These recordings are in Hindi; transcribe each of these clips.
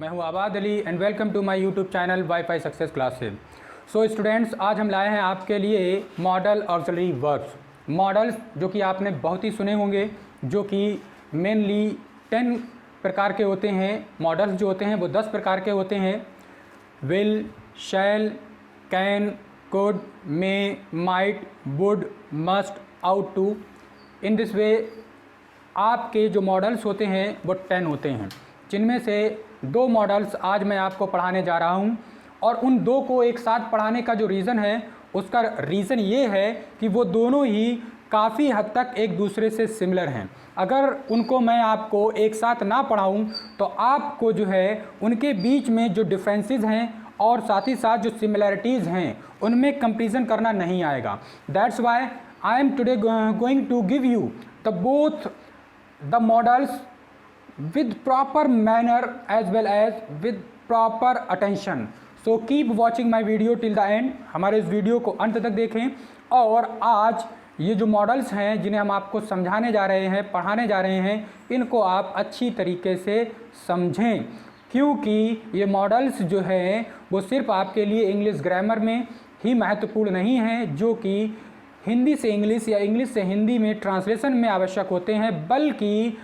मैं हूं Abad Ali and welcome to my YouTube channel wifi success classes. So students, आज हम लाए हैं आपके लिए मॉडल ऑक्सिलरी वर्ब्स। मॉडल्स जो कि आपने बहुत ही सुने होंगे, जो कि मेनली 10 प्रकार के होते हैं। मॉडल्स जो होते हैं वो 10 प्रकार के होते हैं। Will, shall, can, could, may, might, would, must, ought to. In this way आपके जो मॉडल्स होते हैं वो 10 होते हैं, जिनमें से 2 मॉडल्स आज मैं आपको पढ़ाने जा रहा हूं। और उन 2 को एक साथ पढ़ाने का जो रीज़न है, उसका रीज़न ये है कि वो दोनों ही काफ़ी हद तक एक दूसरे से सिमिलर हैं। अगर उनको मैं आपको एक साथ ना पढ़ाऊं तो आपको जो है उनके बीच में जो डिफरेंसेस हैं और साथ ही साथ जो सिमिलैरिटीज़ हैं उनमें कंपैरिजन करना नहीं आएगा। That's why I am today going to give you the both the models with proper manner as well as with proper attention. So keep watching my video till the end. हमारे इस वीडियो को अंत तक देखें। और आज ये जो मॉडल्स हैं जिन्हें हम आपको समझाने जा रहे हैं, पढ़ाने जा रहे हैं, इनको आप अच्छी तरीके से समझें, क्योंकि ये मॉडल्स जो हैं वो सिर्फ आपके लिए इंग्लिश ग्रामर में ही महत्वपूर्ण नहीं हैं, जो कि हिंदी से इंग्लिश या इंग्लिश से हिंदी में ट्रांसलेशन में आवश्यक होते हैं, बल्कि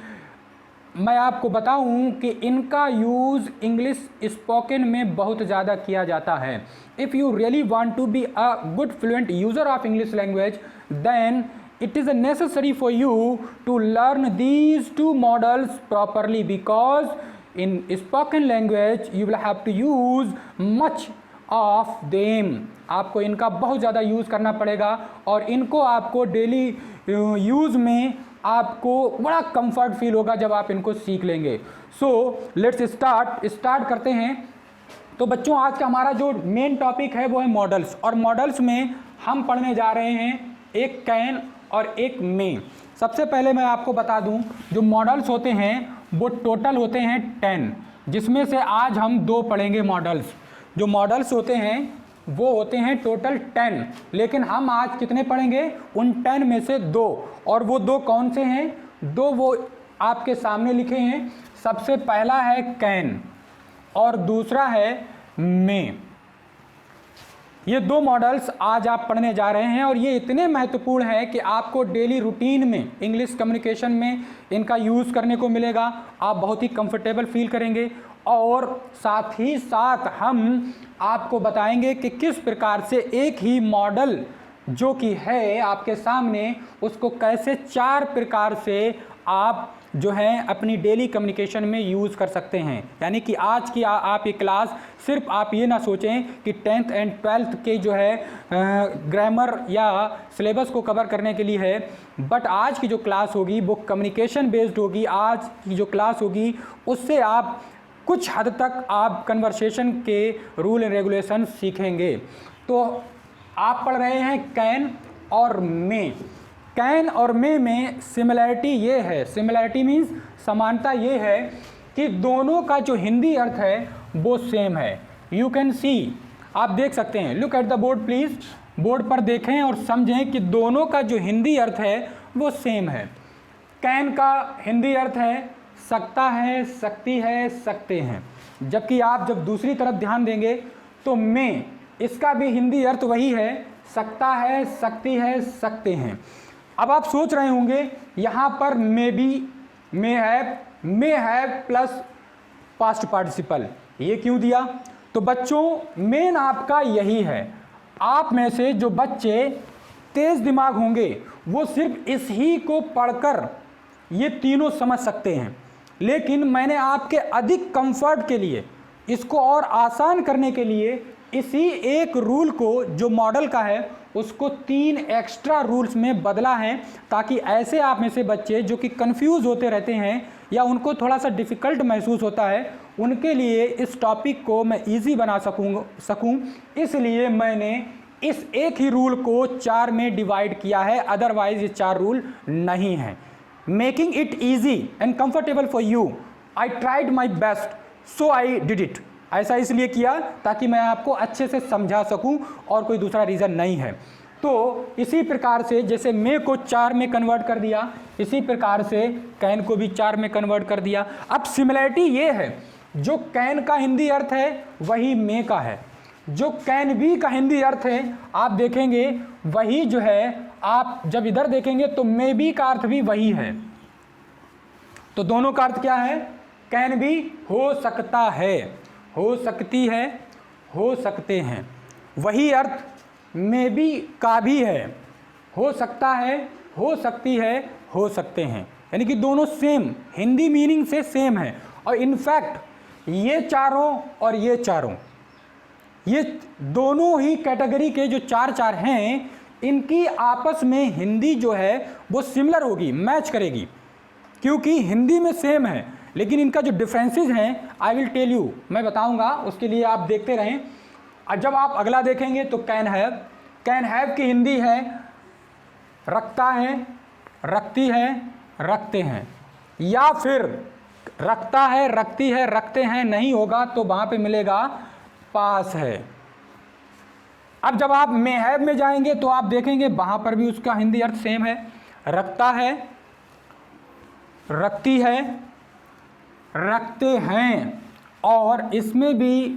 मैं आपको बताऊं कि इनका यूज़ इंग्लिश स्पोकन में बहुत ज़्यादा किया जाता है। If you really want to be a good fluent user of English language, then it is necessary for you to learn these 2 models properly, because in spoken language you will have to use much of them. आपको इनका बहुत ज़्यादा यूज़ करना पड़ेगा और इनको आपको डेली यूज़ में आपको बड़ा कंफर्ट फील होगा जब आप इनको सीख लेंगे। सो लेट्स स्टार्ट करते हैं। तो बच्चों, आज का हमारा जो मेन टॉपिक है वो है मॉडल्स, और मॉडल्स में हम पढ़ने जा रहे हैं एक कैन और एक मे। सबसे पहले मैं आपको बता दूं, जो मॉडल्स होते हैं वो टोटल होते हैं 10, जिसमें से आज हम 2 पढ़ेंगे मॉडल्स। जो मॉडल्स होते हैं वो होते हैं टोटल 10, लेकिन हम आज कितने पढ़ेंगे? उन 10 में से 2। और वो 2 कौन से हैं? 2 वो आपके सामने लिखे हैं। सबसे पहला है कैन और दूसरा है मे। ये 2 मॉडल्स आज आप पढ़ने जा रहे हैं और ये इतने महत्वपूर्ण है कि आपको डेली रूटीन में इंग्लिश कम्युनिकेशन में इनका यूज़ करने को मिलेगा। आप बहुत ही कंफर्टेबल फील करेंगे और साथ ही साथ हम आपको बताएंगे कि किस प्रकार से एक ही मॉडल जो कि है आपके सामने, उसको कैसे 4 प्रकार से आप जो है अपनी डेली कम्युनिकेशन में यूज़ कर सकते हैं। यानी कि आज की आप ये क्लास सिर्फ आप ये ना सोचें कि 10th एंड 12th के जो है ग्रामर या सिलेबस को कवर करने के लिए है, बट आज की जो क्लास होगी वो कम्युनिकेशन बेस्ड होगी। आज की जो क्लास होगी उससे आप कुछ हद तक आप कन्वर्सेशन के रूल एंड रेगुलेशन सीखेंगे। तो आप पढ़ रहे हैं कैन और मे। कैन और मे में सिमिलैरिटी ये है, सिमिलैरिटी मीन्स समानता ये है कि दोनों का जो हिंदी अर्थ है वो सेम है। यू कैन सी, आप देख सकते हैं। Look at the board please. Board पर देखें और समझें कि दोनों का जो हिंदी अर्थ है वो सेम है। कैन का हिंदी अर्थ है सकता है, सकती है, सकते हैं, जबकि आप जब दूसरी तरफ ध्यान देंगे तो मे, इसका भी हिंदी अर्थ वही है, सकता है, सकती है, सकते हैं। अब आप सोच रहे होंगे यहाँ पर may be, may have plus past participle, ये क्यों दिया? तो बच्चों, मेन आपका यही है। आप में से जो बच्चे तेज दिमाग होंगे वो सिर्फ इस ही को पढ़कर ये तीनों समझ सकते हैं, लेकिन मैंने आपके अधिक कंफर्ट के लिए, इसको और आसान करने के लिए इसी एक रूल को जो मॉडल का है उसको 3 एक्स्ट्रा रूल्स में बदला है, ताकि ऐसे आप में से बच्चे जो कि कंफ्यूज होते रहते हैं या उनको थोड़ा सा डिफ़िकल्ट महसूस होता है, उनके लिए इस टॉपिक को मैं इजी बना सकूं। इसलिए मैंने इस एक ही रूल को 4 में डिवाइड किया है, अदरवाइज ये 4 रूल नहीं हैं। Making it easy and comfortable for you, I tried my best, so I did it. ऐसा इसलिए किया ताकि मैं आपको अच्छे से समझा सकूं और कोई दूसरा रीज़न नहीं है। तो इसी प्रकार से जैसे मे को 4 में कन्वर्ट कर दिया, इसी प्रकार से कैन को भी 4 में कन्वर्ट कर दिया। अब सिमिलैरिटी ये है, जो कैन का हिंदी अर्थ है वही मे का है, जो कैन बी का हिंदी अर्थ है आप देखेंगे वही जो है, आप जब इधर देखेंगे तो मे बी का अर्थ भी वही है। तो दोनों का अर्थ क्या है? कैन भी हो सकता है, हो सकती है, हो सकते हैं। वही अर्थ मे बी का भी है, हो सकता है, हो सकती है, हो सकते हैं, यानी कि दोनों सेम हिंदी मीनिंग से सेम है। और इनफैक्ट ये चारों और ये चारों, ये दोनों ही कैटेगरी के जो चार हैं, इनकी आपस में हिंदी जो है वो सिमिलर होगी, मैच करेगी, क्योंकि हिंदी में सेम है। लेकिन इनका जो डिफरेंसेस हैं आई विल टेल यू, मैं बताऊंगा, उसके लिए आप देखते रहें। और जब आप अगला देखेंगे तो कैन हैव की हिंदी है रखता है, रखती है, रखते हैं, या फिर रखता है, रखती है, रखते हैं नहीं होगा तो वहाँ पे मिलेगा पास है। अब जब आप मे हैव में जाएंगे तो आप देखेंगे वहाँ पर भी उसका हिंदी अर्थ सेम है, रखता है, रखती है, रखते हैं, और इसमें भी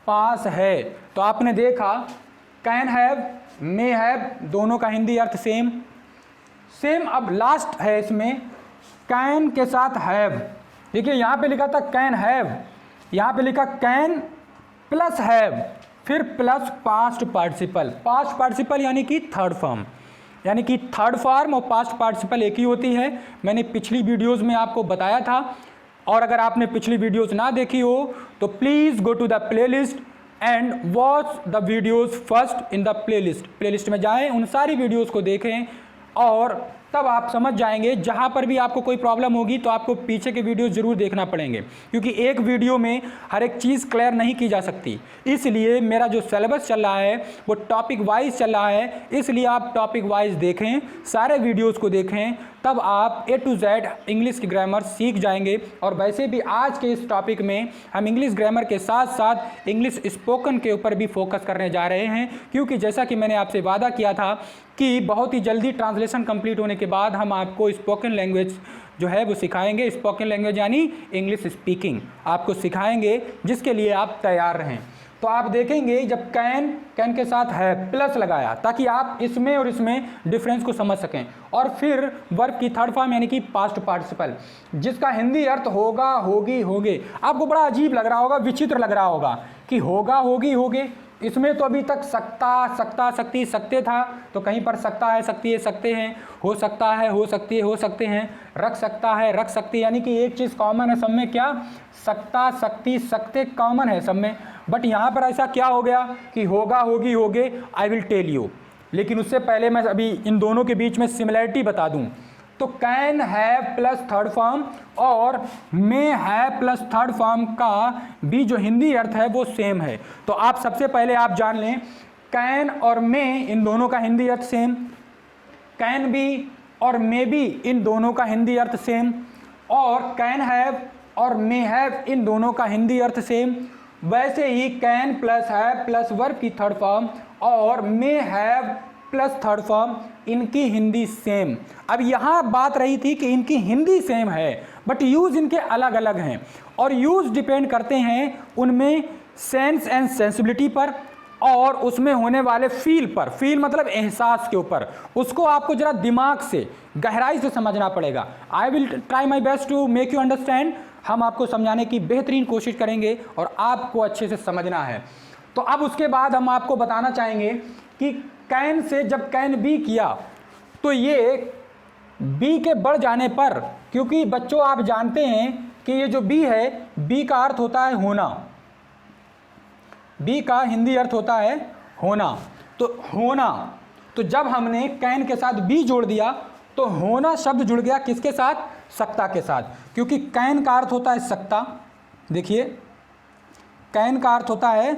पास है। तो आपने देखा कैन हैव, मे हैव, दोनों का हिंदी अर्थ सेम। अब लास्ट है इसमें कैन के साथ हैव। देखिए यहाँ पे लिखा था कैन हैव, यहाँ पे लिखा कैन प्लस हैव, फिर प्लस पास्ट पार्टिसिपल यानी कि थर्ड फॉर्म, यानी कि थर्ड फॉर्म और पास्ट पार्टिसिपल एक ही होती है। मैंने पिछली वीडियोस में आपको बताया था, और अगर आपने पिछली वीडियोस ना देखी हो तो please go to the playlist and watch the videos first in the playlist में जाएं, उन सारी वीडियोस को देखें, और तब आप समझ जाएंगे। जहाँ पर भी आपको कोई प्रॉब्लम होगी तो आपको पीछे के वीडियो ज़रूर देखना पड़ेंगे, क्योंकि एक वीडियो में हर एक चीज़ क्लियर नहीं की जा सकती। इसलिए मेरा जो सिलेबस चल रहा है वो टॉपिक वाइज चल रहा है, इसलिए आप टॉपिक वाइज देखें, सारे वीडियोज़ को देखें, तब आप A to Z इंग्लिश की ग्रामर सीख जाएंगे। और वैसे भी आज के इस टॉपिक में हम इंग्लिश ग्रामर के साथ साथ इंग्लिश स्पोकन के ऊपर भी फोकस करने जा रहे हैं, क्योंकि जैसा कि मैंने आपसे वादा किया था कि बहुत ही जल्दी ट्रांसलेशन कंप्लीट होने के बाद हम आपको स्पोकन लैंग्वेज जो है वो सिखाएंगे। स्पोकन लैंग्वेज यानी इंग्लिश स्पीकिंग आपको सिखाएंगे, जिसके लिए आप तैयार रहें। तो आप देखेंगे जब कैन के साथ है प्लस लगाया, ताकि आप इसमें और इसमें डिफरेंस को समझ सकें। और फिर वर्ब की थर्ड फॉर्म यानी कि पास्ट पार्टिसिपल, जिसका हिंदी अर्थ होगा, होगी, होगे। आपको बड़ा अजीब लग रहा होगा, विचित्र लग रहा होगा कि होगा, होगी, होगे। इसमें तो अभी तक सकता, सकती, सकते था, तो कहीं पर सकता है, सकती है, सकते हैं, हो सकता है, हो सकती है, हो सकते हैं, रख सकता है, रख सकती है, यानी कि एक चीज़ कॉमन है सब में, क्या? सकता, सकती, सकते कॉमन है सब में। बट यहाँ पर ऐसा क्या हो गया कि होगा, होगी, होगे, आई विल टेल यू। लेकिन उससे पहले मैं अभी इन दोनों के बीच में सिमिलैरिटी बता दूँ। तो can have plus third form और may have plus third form का भी जो हिंदी अर्थ है वो सेम है। तो आप सबसे पहले आप जान लें, कैन और मे इन दोनों का हिंदी अर्थ सेम, कैन बी और मे बी इन दोनों का हिंदी अर्थ सेम, और कैन हैव और मे हैव इन दोनों का हिंदी अर्थ सेम। वैसे he can plus have plus verb की थर्ड फॉर्म और may have plus third form, इनकी हिंदी सेम। अब यहाँ बात रही थी कि इनकी हिंदी सेम है, बट यूज़ इनके अलग अलग हैं, और यूज़ डिपेंड करते हैं उनमें सेंस एंड सेंसिबिलिटी पर, और उसमें होने वाले फील पर। फील मतलब एहसास के ऊपर। उसको आपको ज़रा दिमाग से, गहराई से समझना पड़ेगा। I will try my best to make you understand. हम आपको समझाने की बेहतरीन कोशिश करेंगे और आपको अच्छे से समझना है। तो अब उसके बाद हम आपको बताना चाहेंगे कि कैन से जब कैन बी किया तो ये बी के बढ़ जाने पर, क्योंकि बच्चों आप जानते हैं कि ये जो बी है, बी का अर्थ होता है होना, बी का हिंदी अर्थ होता है होना। तो होना, तो जब हमने कैन के साथ बी जोड़ दिया तो होना शब्द जुड़ गया किसके साथ? सकता के साथ, क्योंकि कैन का अर्थ होता है सकता। देखिए कैन का अर्थ होता है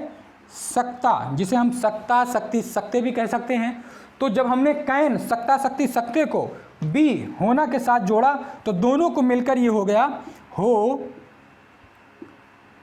सकता, जिसे हम सकता, सकती, सकते भी कह सकते हैं। तो जब हमने कैन, सकता, सकती, सकते को बी होना के साथ जोड़ा तो दोनों को मिलकर ये हो गया हो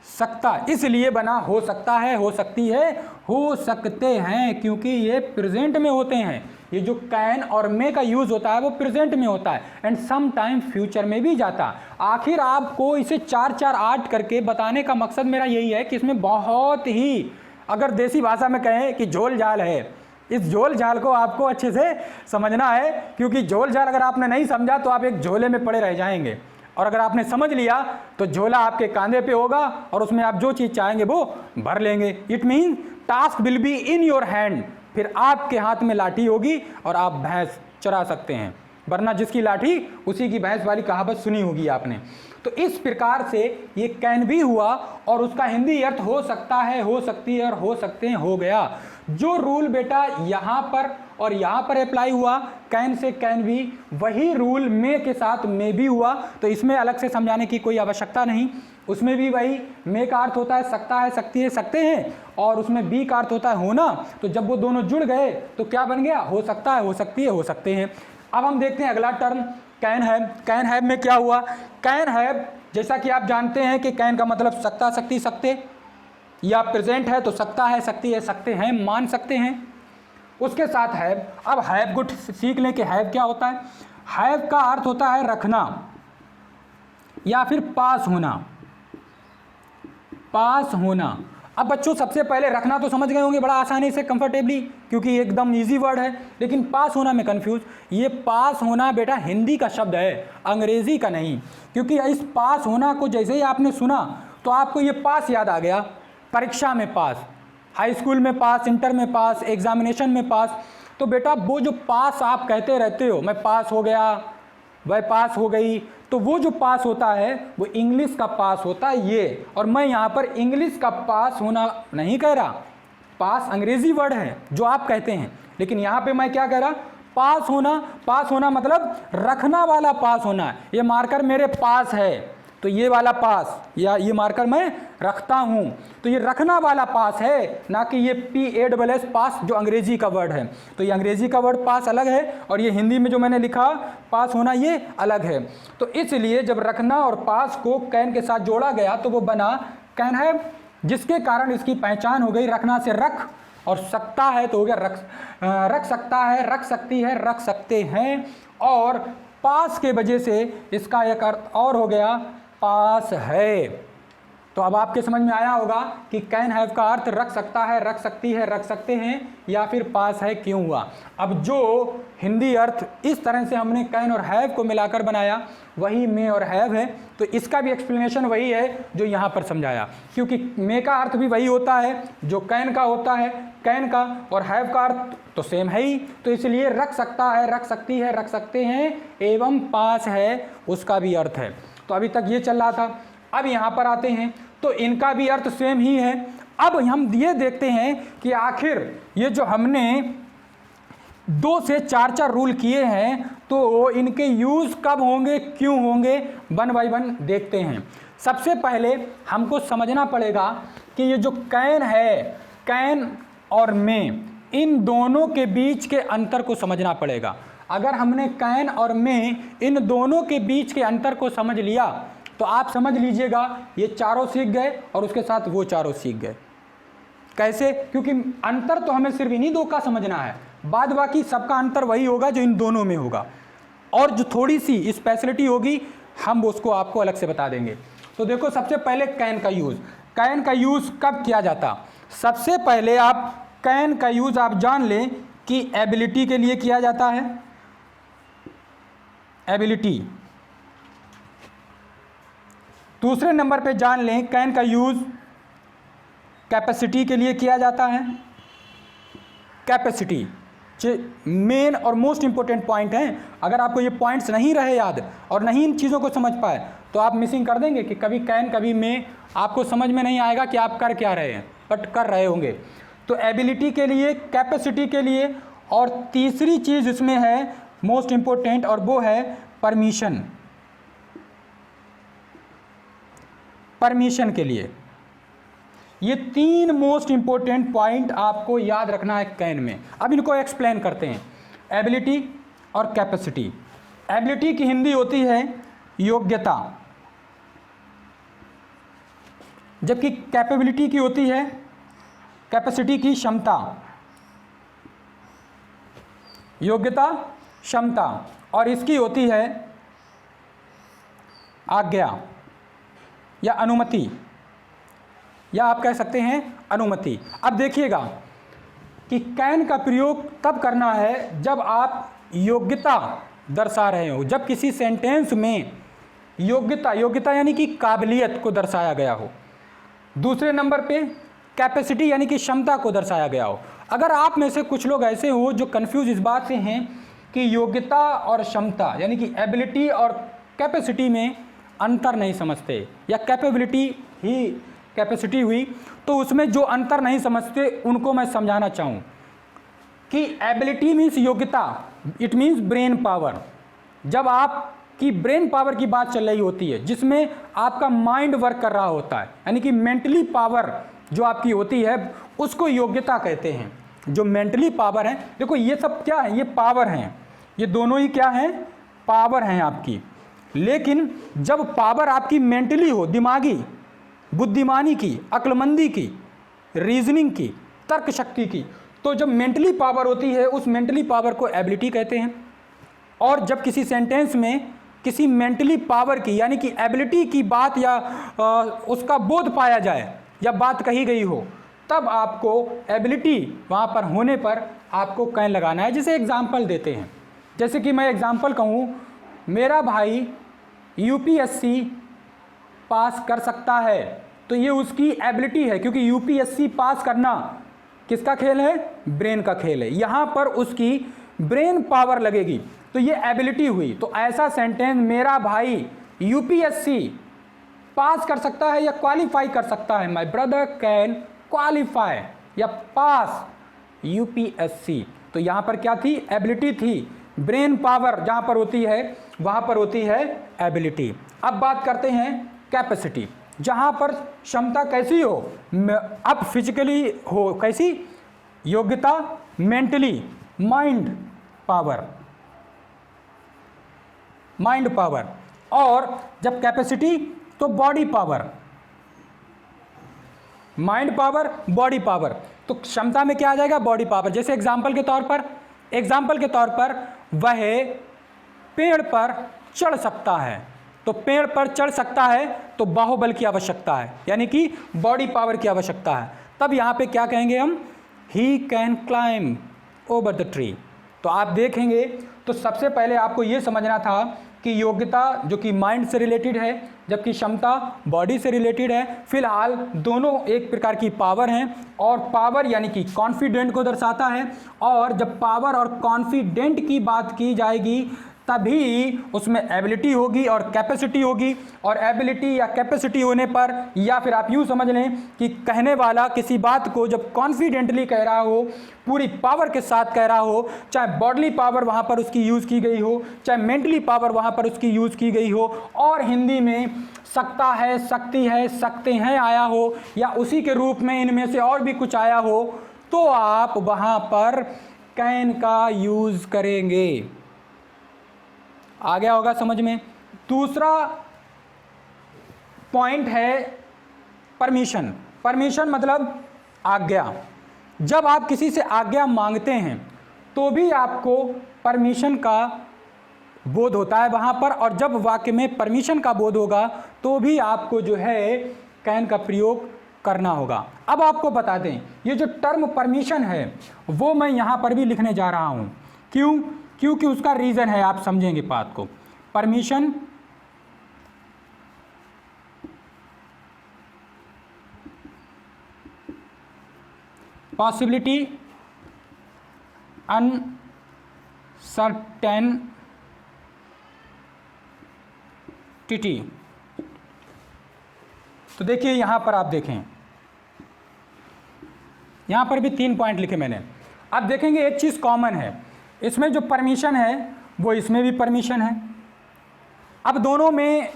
सकता। इसलिए बना हो सकता है, हो सकती है, हो सकते हैं, क्योंकि ये प्रेजेंट में होते हैं। ये जो कैन और मे का यूज़ होता है वो प्रेजेंट में होता है एंड सम टाइम फ्यूचर में भी जाता है। आखिर आपको इसे 4-4-8 करके बताने का मकसद मेरा यही है कि इसमें बहुत ही, अगर देसी भाषा में कहें कि झोल झाल है, इस झोल झाल को आपको अच्छे से समझना है, क्योंकि झोल झाल अगर आपने नहीं समझा तो आप एक झोले में पड़े रह जाएंगे, और अगर आपने समझ लिया तो झोला आपके कांधे पे होगा और उसमें आप जो चीज़ चाहेंगे वो भर लेंगे। It mean task will be in your hand, फिर आपके हाथ में लाठी होगी और आप भैंस चरा सकते हैं, वरना जिसकी लाठी उसी की भैंस वाली कहावत सुनी होगी आपने। तो इस प्रकार से ये कैन भी हुआ और उसका हिंदी अर्थ हो सकता है, हो सकती है और हो सकते हैं हो गया। जो रूल बेटा यहाँ पर और यहाँ पर अप्लाई हुआ कैन से कैन भी, वही रूल मे के साथ मे भी हुआ। तो इसमें अलग से समझाने की कोई आवश्यकता नहीं, उसमें भी वही मे का अर्थ होता है सकता है, सकती है, सकते हैं, और उसमें बी का अर्थ होता है होना। तो जब वो दोनों जुड़ गए तो क्या बन गया, हो सकता है, हो सकती है, हो सकते हैं। अब हम देखते हैं अगला term can have. Can have में क्या हुआ, कैन हैव जैसा कि आप जानते हैं कि कैन का मतलब सकता, सकती, सकते, या प्रेजेंट है तो सकता है, सकती है, सकते हैं, मान सकते हैं, उसके साथ हैव। अब हैव को सीख लें कि हैव क्या होता है। हैव का अर्थ होता है रखना या फिर पास होना, पास होना। अब बच्चों सबसे पहले रखना तो समझ गए होंगे बड़ा आसानी से, कंफर्टेबली, क्योंकि एकदम इजी वर्ड है, लेकिन पास होना में कंफ्यूज। ये पास होना बेटा हिंदी का शब्द है, अंग्रेजी का नहीं, क्योंकि इस पास होना को जैसे ही आपने सुना तो आपको ये पास याद आ गया, परीक्षा में पास, हाई स्कूल में पास, इंटर में पास, एग्जामिनेशन में पास। तो बेटा वो जो पास आप कहते रहते हो, मैं पास हो गया, वह पास हो गई, तो वो जो पास होता है वो इंग्लिश का पास होता है ये। और मैं यहाँ पर इंग्लिश का पास होना नहीं कह रहा, पास अंग्रेजी वर्ड है जो आप कहते हैं, लेकिन यहाँ पे मैं क्या कह रहा, पास होना। पास होना मतलब रखना वाला पास होना है। ये मार्कर मेरे पास है तो ये वाला पास, या ये मार्कर मैं रखता हूँ तो ये रखना वाला पास है, ना कि ये PASS पास जो अंग्रेजी का वर्ड है। तो ये अंग्रेजी का वर्ड पास अलग है और ये हिंदी में जो मैंने लिखा पास होना ये अलग है। तो इसलिए जब रखना और पास को कैन के साथ जोड़ा गया तो वो बना कैन हैव, जिसके कारण इसकी पहचान हो गई रखना से रख, और सकता है तो हो गया रख सकता है, रख सकती है, रख सकते हैं, और पास के वजह से इसका एक अर्थ और हो गया पास है। तो अब आपके समझ में आया होगा कि कैन हैव का अर्थ रख सकता है, रख सकती है, रख सकते हैं, या फिर पास है क्यों हुआ। अब जो हिंदी अर्थ इस तरह से हमने कैन और हैव को मिलाकर बनाया वही मे और हैव है। तो इसका भी एक्सप्लेनेशन वही है जो यहाँ पर समझाया, क्योंकि मे का अर्थ भी वही होता है जो कैन का होता है, कैन का और हैव का अर्थ तो सेम है ही। तो इसलिए रख सकता है, रख सकती है, रख सकते हैं एवं पास है उसका भी अर्थ है। तो अभी तक ये चल रहा था। अब यहाँ पर आते हैं तो इनका भी अर्थ सेम ही है। अब हम ये देखते हैं कि आखिर ये जो हमने 2 से 4 रूल किए हैं तो इनके यूज़ कब होंगे, क्यों होंगे, 1 बाय 1 देखते हैं। सबसे पहले हमको समझना पड़ेगा कि ये जो कैन है, कैन और मे, इन दोनों के बीच के अंतर को समझना पड़ेगा। अगर हमने कैन और मे इन दोनों के बीच के अंतर को समझ लिया तो आप समझ लीजिएगा ये चारों सीख गए और उसके साथ वो चारों सीख गए। कैसे? क्योंकि अंतर तो हमें सिर्फ इन्हीं 2 का समझना है, बाद बाकी सबका अंतर वही होगा जो इन दोनों में होगा, और जो थोड़ी सी स्पेशलिटी होगी हम उसको आपको अलग से बता देंगे। तो देखो सबसे पहले कैन का यूज़, कैन का यूज़ कब किया जाता। सबसे पहले आप कैन का यूज़ आप जान लें कि एबिलिटी के लिए किया जाता है, एबिलिटी। दूसरे नंबर पे जान लें कैन का यूज़ कैपेसिटी के लिए किया जाता है। कैपेसिटी मेन और मोस्ट इंपॉर्टेंट पॉइंट है। अगर आपको ये पॉइंट्स नहीं रहे याद और नहीं इन चीज़ों को समझ पाए तो आप मिसिंग कर देंगे कि कभी कैन कभी में, आपको समझ में नहीं आएगा कि आप कर क्या रहे हैं, बट कर रहे होंगे। तो एबिलिटी के लिए, कैपेसिटी के लिए, और तीसरी चीज़ इसमें है मोस्ट इंपॉर्टेंट और वो है परमिशन, परमिशन के लिए। ये 3 मोस्ट इंपॉर्टेंट पॉइंट आपको याद रखना है कैन में। अब इनको एक्सप्लेन करते हैं, एबिलिटी और कैपेसिटी। एबिलिटी की हिंदी होती है योग्यता, जबकि कैपेबिलिटी की होती है, कैपेसिटी की क्षमता, योग्यता, क्षमता, और इसकी होती है आज्ञा या अनुमति, या आप कह सकते हैं अनुमति। अब देखिएगा कि कैन का प्रयोग तब करना है जब आप योग्यता दर्शा रहे हो, जब किसी सेंटेंस में योग्यता यानी कि काबिलियत को दर्शाया गया हो। दूसरे नंबर पे कैपेसिटी यानी कि क्षमता को दर्शाया गया हो। अगर आप में से कुछ लोग ऐसे हो जो कंफ्यूज इस बात से हैं कि योग्यता और क्षमता यानी कि एबिलिटी और कैपेसिटी में अंतर नहीं समझते, या कैपेबिलिटी ही कैपेसिटी हुई, तो उसमें जो अंतर नहीं समझते उनको मैं समझाना चाहूँ कि एबिलिटी मीन्स योग्यता, इट मीन्स ब्रेन पावर। जब आपकी ब्रेन पावर की बात चल रही होती है, जिसमें आपका माइंड वर्क कर रहा होता है, यानी कि मेंटली पावर जो आपकी होती है, उसको योग्यता कहते हैं। जो मेंटली पावर है, देखो ये सब क्या है, ये पावर हैं, ये दोनों ही क्या हैं, पावर हैं आपकी। लेकिन जब पावर आपकी मेंटली हो, दिमागी, बुद्धिमानी की, अक्लमंदी की, रीजनिंग की, तर्क शक्ति की, तो जब मेंटली पावर होती है उस मेंटली पावर को एबिलिटी कहते हैं। और जब किसी सेंटेंस में किसी मेंटली पावर की यानी कि एबिलिटी की बात या उसका बोध पाया जाए या बात कही गई हो, तब आपको एबिलिटी वहाँ पर होने पर आपको कैन लगाना है। जैसे एग्जाम्पल देते हैं, जैसे कि मैं एग्जाम्पल कहूँ, मेरा भाई यूपीएससी पास कर सकता है, तो ये उसकी एबिलिटी है, क्योंकि यूपीएससी पास करना किसका खेल है, ब्रेन का खेल है। यहाँ पर उसकी ब्रेन पावर लगेगी, तो ये एबिलिटी हुई। तो ऐसा सेंटेंस, मेरा भाई यूपीएससी पास कर सकता है या क्वालिफाई कर सकता है, माय ब्रदर कैन क्वालिफाई या पास यूपीएससी, तो यहाँ पर क्या थी, एबिलिटी थी। ब्रेन पावर जहाँ पर होती है वहाँ पर होती है एबिलिटी। अब बात करते हैं कैपेसिटी, जहाँ पर क्षमता कैसी हो, अब फिजिकली हो, कैसी, योग्यता, मेंटली, माइंड पावर, और जब कैपेसिटी तो body power, mind power, body power. तो क्षमता में क्या आ जाएगा, बॉडी पावर। जैसे एग्जाम्पल के तौर पर वह पेड़ पर चढ़ सकता है, तो पेड़ पर चढ़ सकता है तो बाहुबल की आवश्यकता है, यानी कि बॉडी पावर की आवश्यकता है। तब यहाँ पे क्या कहेंगे हम, he can climb over the tree. तो आप देखेंगे तो सबसे पहले आपको ये समझना था कि योग्यता जो कि माइंड से रिलेटेड है, जबकि क्षमता बॉडी से रिलेटेड है। फिलहाल दोनों एक प्रकार की पावर हैं, और पावर यानी कि कॉन्फिडेंट को दर्शाता है, और जब पावर और कॉन्फिडेंट की बात की जाएगी तभी उसमें एबिलिटी होगी और कैपेसिटी होगी। और एबिलिटी या कैपेसिटी होने पर, या फिर आप यूँ समझ लें कि कहने वाला किसी बात को जब कॉन्फिडेंटली कह रहा हो, पूरी पावर के साथ कह रहा हो, चाहे बॉडली पावर वहाँ पर उसकी यूज़ की गई हो, चाहे मेंटली पावर वहाँ पर उसकी यूज़ की गई हो, और हिंदी में सकता है, सकती है, सकते हैं आया हो, या उसी के रूप में इनमें से और भी कुछ आया हो, तो आप वहाँ पर कैन का यूज़ करेंगे। आ गया होगा समझ में। दूसरा पॉइंट है परमिशन मतलब आज्ञा। जब आप किसी से आज्ञा मांगते हैं तो भी आपको परमिशन का बोध होता है वहाँ पर, और जब वाक्य में परमिशन का बोध होगा तो भी आपको जो है कैन का प्रयोग करना होगा। अब आपको बता दें, ये जो टर्म परमिशन है वो मैं यहाँ पर भी लिखने जा रहा हूँ। क्यों? क्योंकि उसका रीज़न है, आप समझेंगे बात को। Permission possibility, uncertainty. तो देखिए यहाँ पर आप देखें, यहाँ पर भी 3 पॉइंट लिखे मैंने। आप देखेंगे एक चीज़ कॉमन है, इसमें जो परमिशन है वो इसमें भी परमिशन है। अब दोनों में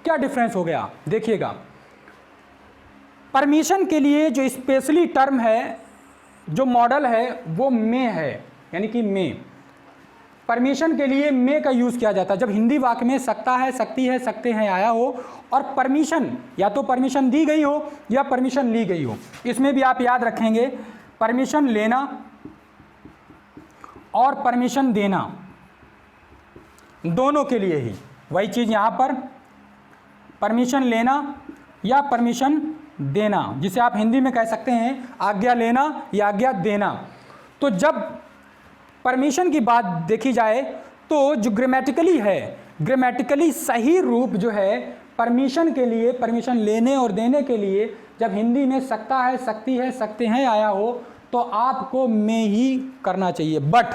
क्या डिफरेंस हो गया, देखिएगा। परमिशन के लिए जो स्पेशली टर्म है, जो मॉडल है वो में है, यानी कि में। परमिशन के लिए में का यूज़ किया जाता है जब हिंदी वाक्य में सकता है, सकती है, सकते हैं आया हो, और परमिशन या तो परमिशन दी गई हो या परमिशन ली गई हो। इसमें भी आप याद रखेंगे, परमिशन लेना और परमिशन देना, दोनों के लिए ही वही चीज़ यहाँ पर परमिशन लेना या परमिशन देना, जिसे आप हिंदी में कह सकते हैं आज्ञा लेना या आज्ञा देना। तो जब परमिशन की बात देखी जाए तो जो ग्रामेटिकली है, ग्रामेटिकली सही रूप जो है परमिशन के लिए, परमिशन लेने और देने के लिए, जब हिंदी में सकता है, सकती है, सकते हैं आया हो तो आपको में ही करना चाहिए। बट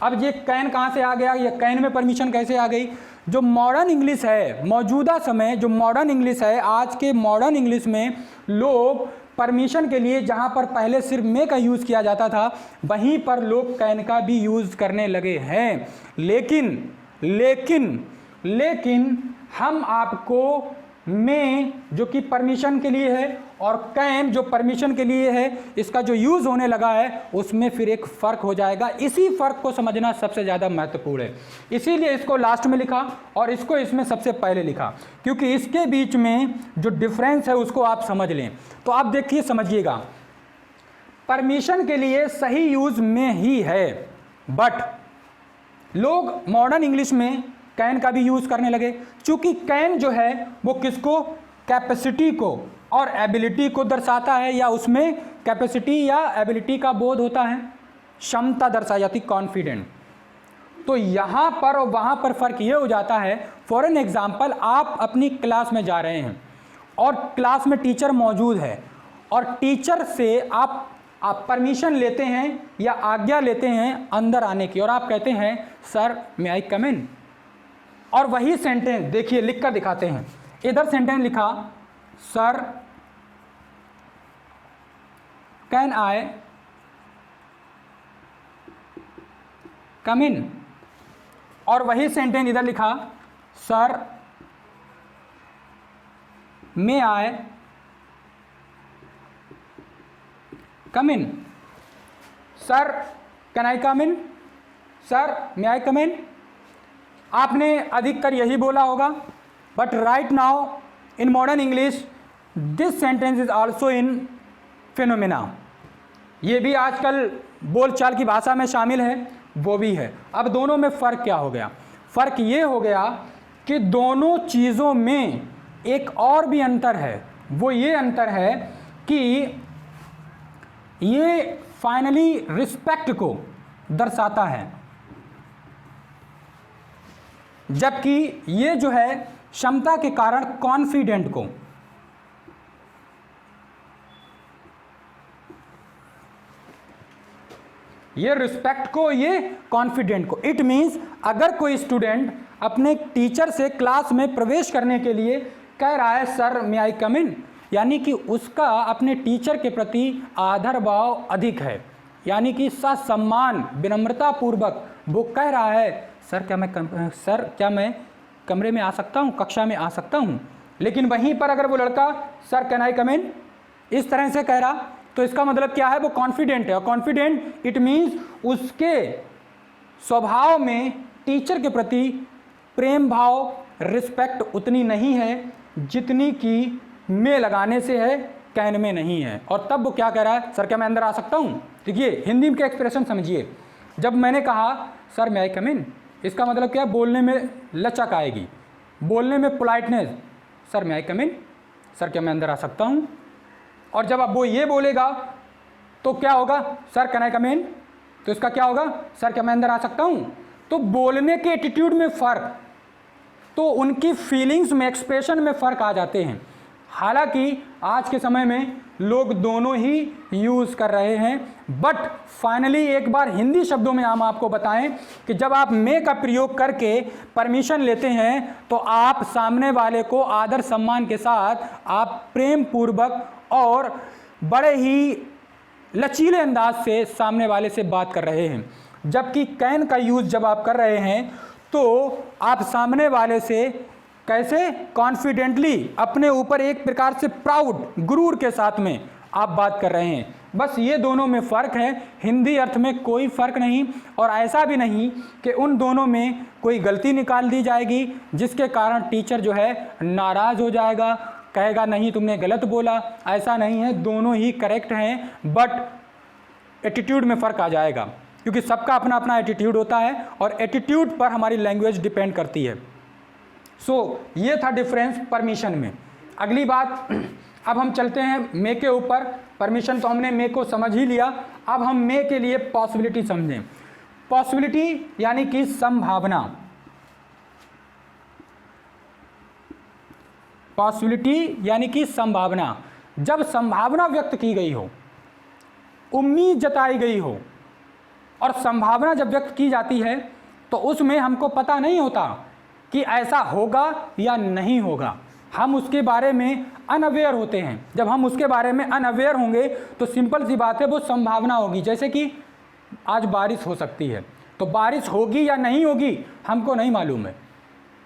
अब ये कैन कहाँ से आ गया, ये कैन में परमिशन कैसे आ गई? जो मॉडर्न इंग्लिश है, मौजूदा समय जो मॉडर्न इंग्लिश है, आज के मॉडर्न इंग्लिश में लोग परमिशन के लिए जहाँ पर पहले सिर्फ मे का यूज़ किया जाता था, वहीं पर लोग कैन का भी यूज़ करने लगे हैं। लेकिन हम आपको में जो कि परमिशन के लिए है और कैन जो परमिशन के लिए है, इसका जो यूज़ होने लगा है उसमें फिर एक फ़र्क हो जाएगा। इसी फ़र्क को समझना सबसे ज़्यादा महत्वपूर्ण है, इसीलिए इसको लास्ट में लिखा और इसको इसमें सबसे पहले लिखा, क्योंकि इसके बीच में जो डिफरेंस है उसको आप समझ लें। तो आप देखिए, समझिएगा, परमिशन के लिए सही यूज़ में ही है, बट लोग मॉडर्न इंग्लिश में कैन का भी यूज़ करने लगे। चूँकि कैन जो है वो किसको, कैपेसिटी को और एबिलिटी को दर्शाता है, या उसमें कैपेसिटी या एबिलिटी का बोध होता है, क्षमता दर्शाई जाती, कॉन्फिडेंट। तो यहाँ पर और वहाँ पर फ़र्क ये हो जाता है। फॉर एन एग्ज़ाम्पल, आप अपनी क्लास में जा रहे हैं और क्लास में टीचर मौजूद है और टीचर से आप परमिशन लेते हैं या आज्ञा लेते हैं अंदर आने की, और आप कहते हैं सर मे आई कम इन। और वही सेंटेंस देखिए लिख कर दिखाते हैं, इधर सेंटेंस लिखा सर कैन आई कम इन, और वही सेंटेंस इधर लिखा sir may I come in. Sir can I come in, sir may I come in, आपने अधिकतर यही बोला होगा। But right now in modern English this sentence is also in phenomena, ये भी आजकल बोलचाल की भाषा में शामिल है, वो भी है। अब दोनों में फ़र्क क्या हो गया? फ़र्क ये हो गया कि दोनों चीज़ों में एक और भी अंतर है। वो ये अंतर है कि ये फाइनली रिस्पेक्ट को दर्शाता है, जबकि ये जो है क्षमता के कारण कॉन्फिडेंट को। ये रिस्पेक्ट को, ये कॉन्फिडेंट को। इट मीन्स अगर कोई स्टूडेंट अपने टीचर से क्लास में प्रवेश करने के लिए कह रहा है सर मे आई कम इन, यानी कि उसका अपने टीचर के प्रति आदर भाव अधिक है, यानी कि ससम्मान विनम्रता पूर्वक वो कह रहा है सर क्या मैं कमरे में आ सकता हूँ, कक्षा में आ सकता हूँ। लेकिन वहीं पर अगर वो लड़का सर कैन आई कम इन इस तरह से कह रहा, तो इसका मतलब क्या है? वो कॉन्फिडेंट है, और कॉन्फिडेंट इट मीन्स उसके स्वभाव में टीचर के प्रति प्रेम भाव, रिस्पेक्ट उतनी नहीं है जितनी कि में लगाने से है, कैन में नहीं है। और तब वो क्या कह रहा है? सर क्या मैं अंदर आ सकता हूँ? देखिए हिंदी के एक्सप्रेशन समझिए। जब मैंने कहा सर मे आई कम इन, इसका मतलब क्या? बोलने में लचक आएगी, बोलने में politeness, sir may I come in, sir क्या मैं अंदर आ सकता हूँ। और जब अब वो ये बोलेगा तो क्या होगा? सर कैन आई कम इन, तो इसका क्या होगा? सर क्या मैं अंदर आ सकता हूँ। तो बोलने के एटीट्यूड में फ़र्क, तो उनकी फीलिंग्स में, एक्सप्रेशन में फ़र्क आ जाते हैं। हालांकि आज के समय में लोग दोनों ही यूज़ कर रहे हैं। बट फाइनली एक बार हिंदी शब्दों में हम आपको बताएं कि जब आप मे का प्रयोग करके परमिशन लेते हैं तो आप सामने वाले को आदर सम्मान के साथ आप प्रेम पूर्वक और बड़े ही लचीले अंदाज से सामने वाले से बात कर रहे हैं। जबकि कैन का यूज़ जब आप कर रहे हैं तो आप सामने वाले से कैसे कॉन्फिडेंटली, अपने ऊपर एक प्रकार से प्राउड, गुरूर के साथ में आप बात कर रहे हैं। बस ये दोनों में फ़र्क है, हिंदी अर्थ में कोई फ़र्क नहीं। और ऐसा भी नहीं कि उन दोनों में कोई गलती निकाल दी जाएगी जिसके कारण टीचर जो है नाराज़ हो जाएगा, कहेगा नहीं तुमने गलत बोला। ऐसा नहीं है, दोनों ही करेक्ट हैं, बट एटीट्यूड में फ़र्क आ जाएगा। क्योंकि सबका अपना अपना एटीट्यूड होता है और एटीट्यूड पर हमारी लैंग्वेज डिपेंड करती है। ये था डिफरेंस परमिशन में। अगली बात, अब हम चलते हैं मे के ऊपर। परमिशन तो हमने मे को समझ ही लिया, अब हम मे के लिए पॉसिबिलिटी समझें। पॉसिबिलिटी यानी कि संभावना, पॉसिबिलिटी यानी कि संभावना। जब संभावना व्यक्त की गई हो, उम्मीद जताई गई हो, और संभावना जब व्यक्त की जाती है तो उसमें हमको पता नहीं होता कि ऐसा होगा या नहीं होगा, हम उसके बारे में अनअवेयर होते हैं। जब हम उसके बारे में अनअवेयर होंगे तो सिंपल सी बात है, वो संभावना होगी। जैसे कि आज बारिश हो सकती है, तो बारिश होगी या नहीं होगी हमको नहीं मालूम है,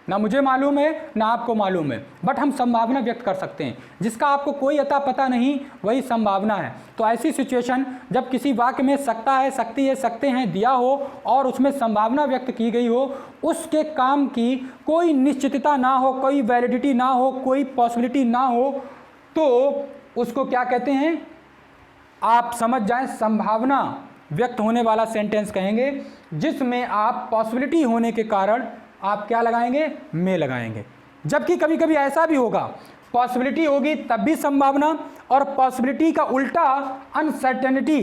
ना मुझे मालूम है ना आपको मालूम है, बट हम संभावना व्यक्त कर सकते हैं। जिसका आपको कोई अता पता नहीं वही संभावना है। तो ऐसी सिचुएशन जब किसी वाक्य में सकता है, सकती है, सकते हैं दिया हो और उसमें संभावना व्यक्त की गई हो, उसके काम की कोई निश्चितता ना हो, कोई वैलिडिटी ना हो, कोई पॉसिबिलिटी ना हो, तो उसको क्या कहते हैं, आप समझ जाएं, संभावना व्यक्त होने वाला सेंटेंस कहेंगे, जिसमें आप पॉसिबिलिटी होने के कारण आप क्या लगाएंगे, में लगाएंगे। जबकि कभी कभी ऐसा भी होगा, पॉसिबिलिटी होगी तब भी संभावना, और पॉसिबिलिटी का उल्टा अनसर्टेनिटी,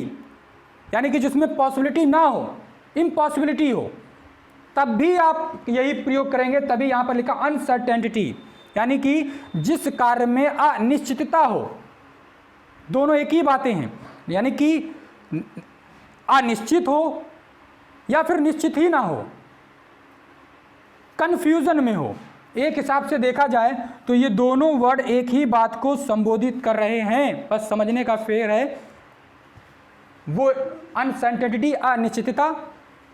यानी कि जिसमें पॉसिबिलिटी ना हो, इम्पॉसिबिलिटी हो, तब भी आप यही प्रयोग करेंगे। तभी यहाँ पर लिखा अनसर्टेनिटी, यानी कि जिस कार्य में अनिश्चितता हो। दोनों एक ही बातें हैं, यानी कि अनिश्चित हो या फिर निश्चित ही ना हो, कंफ्यूजन में हो। एक हिसाब से देखा जाए तो ये दोनों वर्ड एक ही बात को संबोधित कर रहे हैं, बस समझने का फेर है। वो अनसर्टेनिटी अनिश्चितता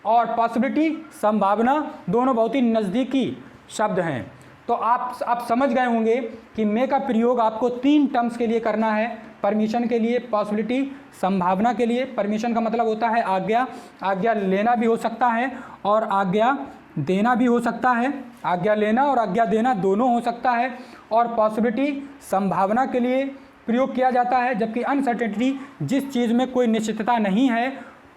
और पॉसिबिलिटी संभावना, दोनों बहुत ही नज़दीकी शब्द हैं। तो आप समझ गए होंगे कि मे का प्रयोग आपको 3 टर्म्स के लिए करना है, परमिशन के लिए, पॉसिबिलिटी, संभावना के लिए। परमिशन का मतलब होता है आज्ञा, आज्ञा लेना भी हो सकता है और आज्ञा देना भी हो सकता है, आज्ञा लेना और आज्ञा देना दोनों हो सकता है। और पॉसिबिलिटी संभावना के लिए प्रयोग किया जाता है, जबकि अनसर्टेनिटी जिस चीज़ में कोई निश्चितता नहीं है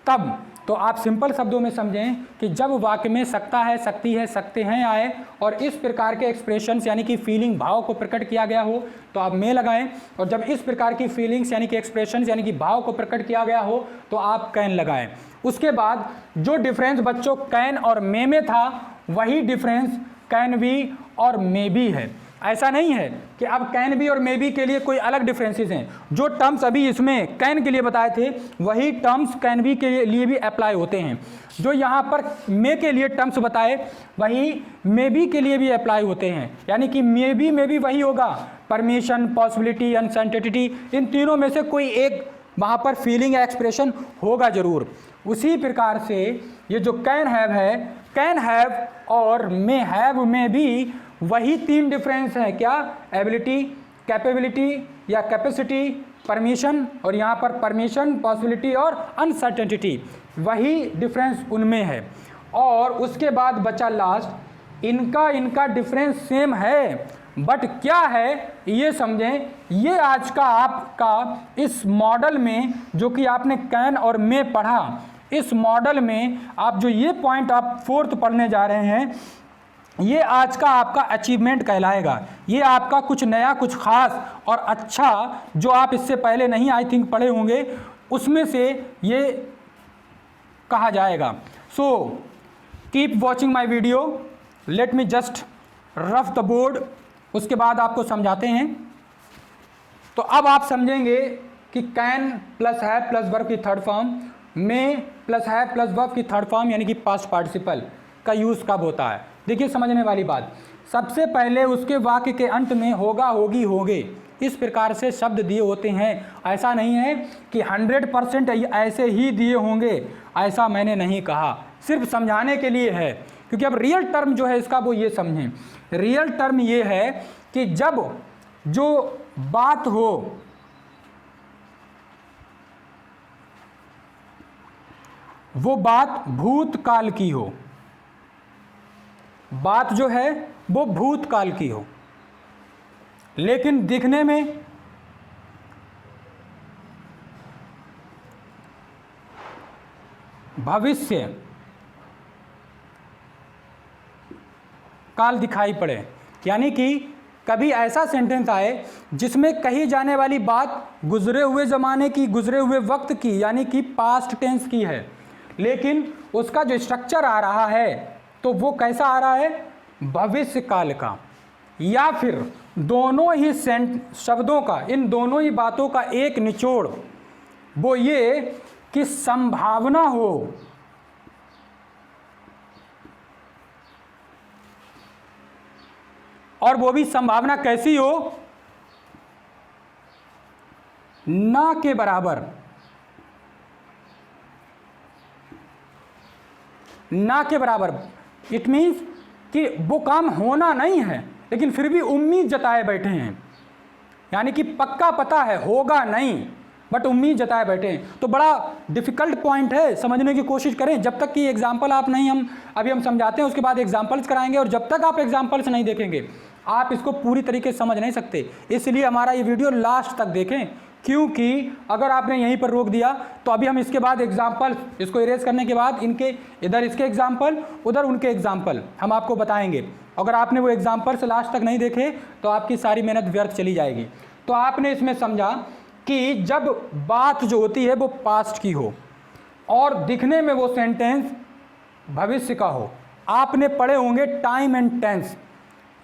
तब। तो आप सिंपल शब्दों में समझें कि जब वाक्य में सकता है, सकती है, सकते हैं आए और इस प्रकार के एक्सप्रेशंस यानी कि फीलिंग, भाव को प्रकट किया गया हो तो आप में लगाएं, और जब इस प्रकार की फीलिंग्स यानी कि एक्सप्रेशंस यानी कि भाव को प्रकट किया गया हो तो आप कैन लगाएं। उसके बाद जो डिफरेंस बच्चों कैन और में था, वही डिफरेंस कैन बी और मे बी है। ऐसा नहीं है कि अब कैन बी और मे बी के लिए कोई अलग डिफरेंसेस हैं। जो टर्म्स अभी इसमें कैन के लिए बताए थे वही टर्म्स कैन बी के लिए भी अप्लाई होते हैं। जो यहाँ पर मे के लिए टर्म्स बताए वही मे बी के लिए भी अप्लाई होते हैं। यानी कि मे बी वही होगा, परमिशन, पॉसिबिलिटी, अनसर्टेनिटी, इन तीनों में से कोई एक वहाँ पर फीलिंग या एक्सप्रेशन होगा ज़रूर। उसी प्रकार से ये जो कैन हैव है, कैन हैव और मे हैव में भी वही 3 डिफरेंस हैं। क्या? एबिलिटी, कैपेबिलिटी या कैपेसिटी, परमिशन, और यहाँ पर परमिशन, पॉसिबिलिटी और अनसर्टेनिटी, वही डिफरेंस उनमें है। और उसके बाद बचा लास्ट, इनका डिफरेंस सेम है, बट क्या है ये समझें। ये आज का आपका इस मॉडल में जो कि आपने कैन और मे पढ़ा, इस मॉडल में आप जो ये पॉइंट आप 4th पढ़ने जा रहे हैं, ये आज का आपका अचीवमेंट कहलाएगा। ये आपका कुछ नया, कुछ खास और अच्छा जो आप इससे पहले नहीं आई थिंक पढ़े होंगे, उसमें से ये कहा जाएगा। So keep watching my video, let me just rough the board, उसके बाद आपको समझाते हैं। तो अब आप समझेंगे कि can plus have plus verb की थर्ड फॉर्म, में प्लस हैव प्लस वर्ब की थर्ड फॉर्म यानी कि पास्ट पार्टिसिपल का यूज़ कब होता है। देखिए समझने वाली बात, सबसे पहले उसके वाक्य के अंत में होगा, होगी, होगे, इस प्रकार से शब्द दिए होते हैं। ऐसा नहीं है कि 100% ऐसे ही दिए होंगे, ऐसा मैंने नहीं कहा, सिर्फ समझाने के लिए है। क्योंकि अब रियल टर्म जो है इसका वो ये समझें, रियल टर्म ये है कि जब जो बात हो वो बात भूतकाल की हो, बात जो है वो भूतकाल की हो, लेकिन दिखने में भविष्य काल दिखाई पड़े, यानी कि कभी ऐसा सेंटेंस आए जिसमें कही जाने वाली बात गुजरे हुए ज़माने की, गुजरे हुए वक्त की, यानी कि पास्ट टेंस की है, लेकिन उसका जो स्ट्रक्चर आ रहा है तो वो कैसा आ रहा है, भविष्य काल का। या फिर दोनों ही शब्दों का, इन दोनों ही बातों का एक निचोड़ वो ये कि संभावना हो, और वो भी संभावना कैसी हो, ना के बराबर, ना के बराबर। इट मीन्स कि वो काम होना नहीं है लेकिन फिर भी उम्मीद जताए बैठे हैं, यानी कि पक्का पता है होगा नहीं बट उम्मीद जताए बैठे हैं। तो बड़ा डिफ़िकल्ट पॉइंट है, समझने की कोशिश करें। जब तक कि एग्जाम्पल आप नहीं, हम समझाते हैं, उसके बाद एग्जाम्पल्स कराएंगे, और जब तक आप एग्जाम्पल्स नहीं देखेंगे आप इसको पूरी तरीके से समझ नहीं सकते। इसलिए हमारा ये वीडियो लास्ट तक देखें, क्योंकि अगर आपने यहीं पर रोक दिया तो अभी हम इसके बाद एग्जाम्पल, इसको इरेज करने के बाद इनके इधर इसके एग्जाम्पल, उधर उनके एग्जाम्पल हम आपको बताएंगे। अगर आपने वो एग्जाम्पल्स लास्ट तक नहीं देखे तो आपकी सारी मेहनत व्यर्थ चली जाएगी। तो आपने इसमें समझा कि जब बात जो होती है वो पास्ट की हो और दिखने में वो सेंटेंस भविष्य का हो। आपने पढ़े होंगे टाइम एंड टेंस,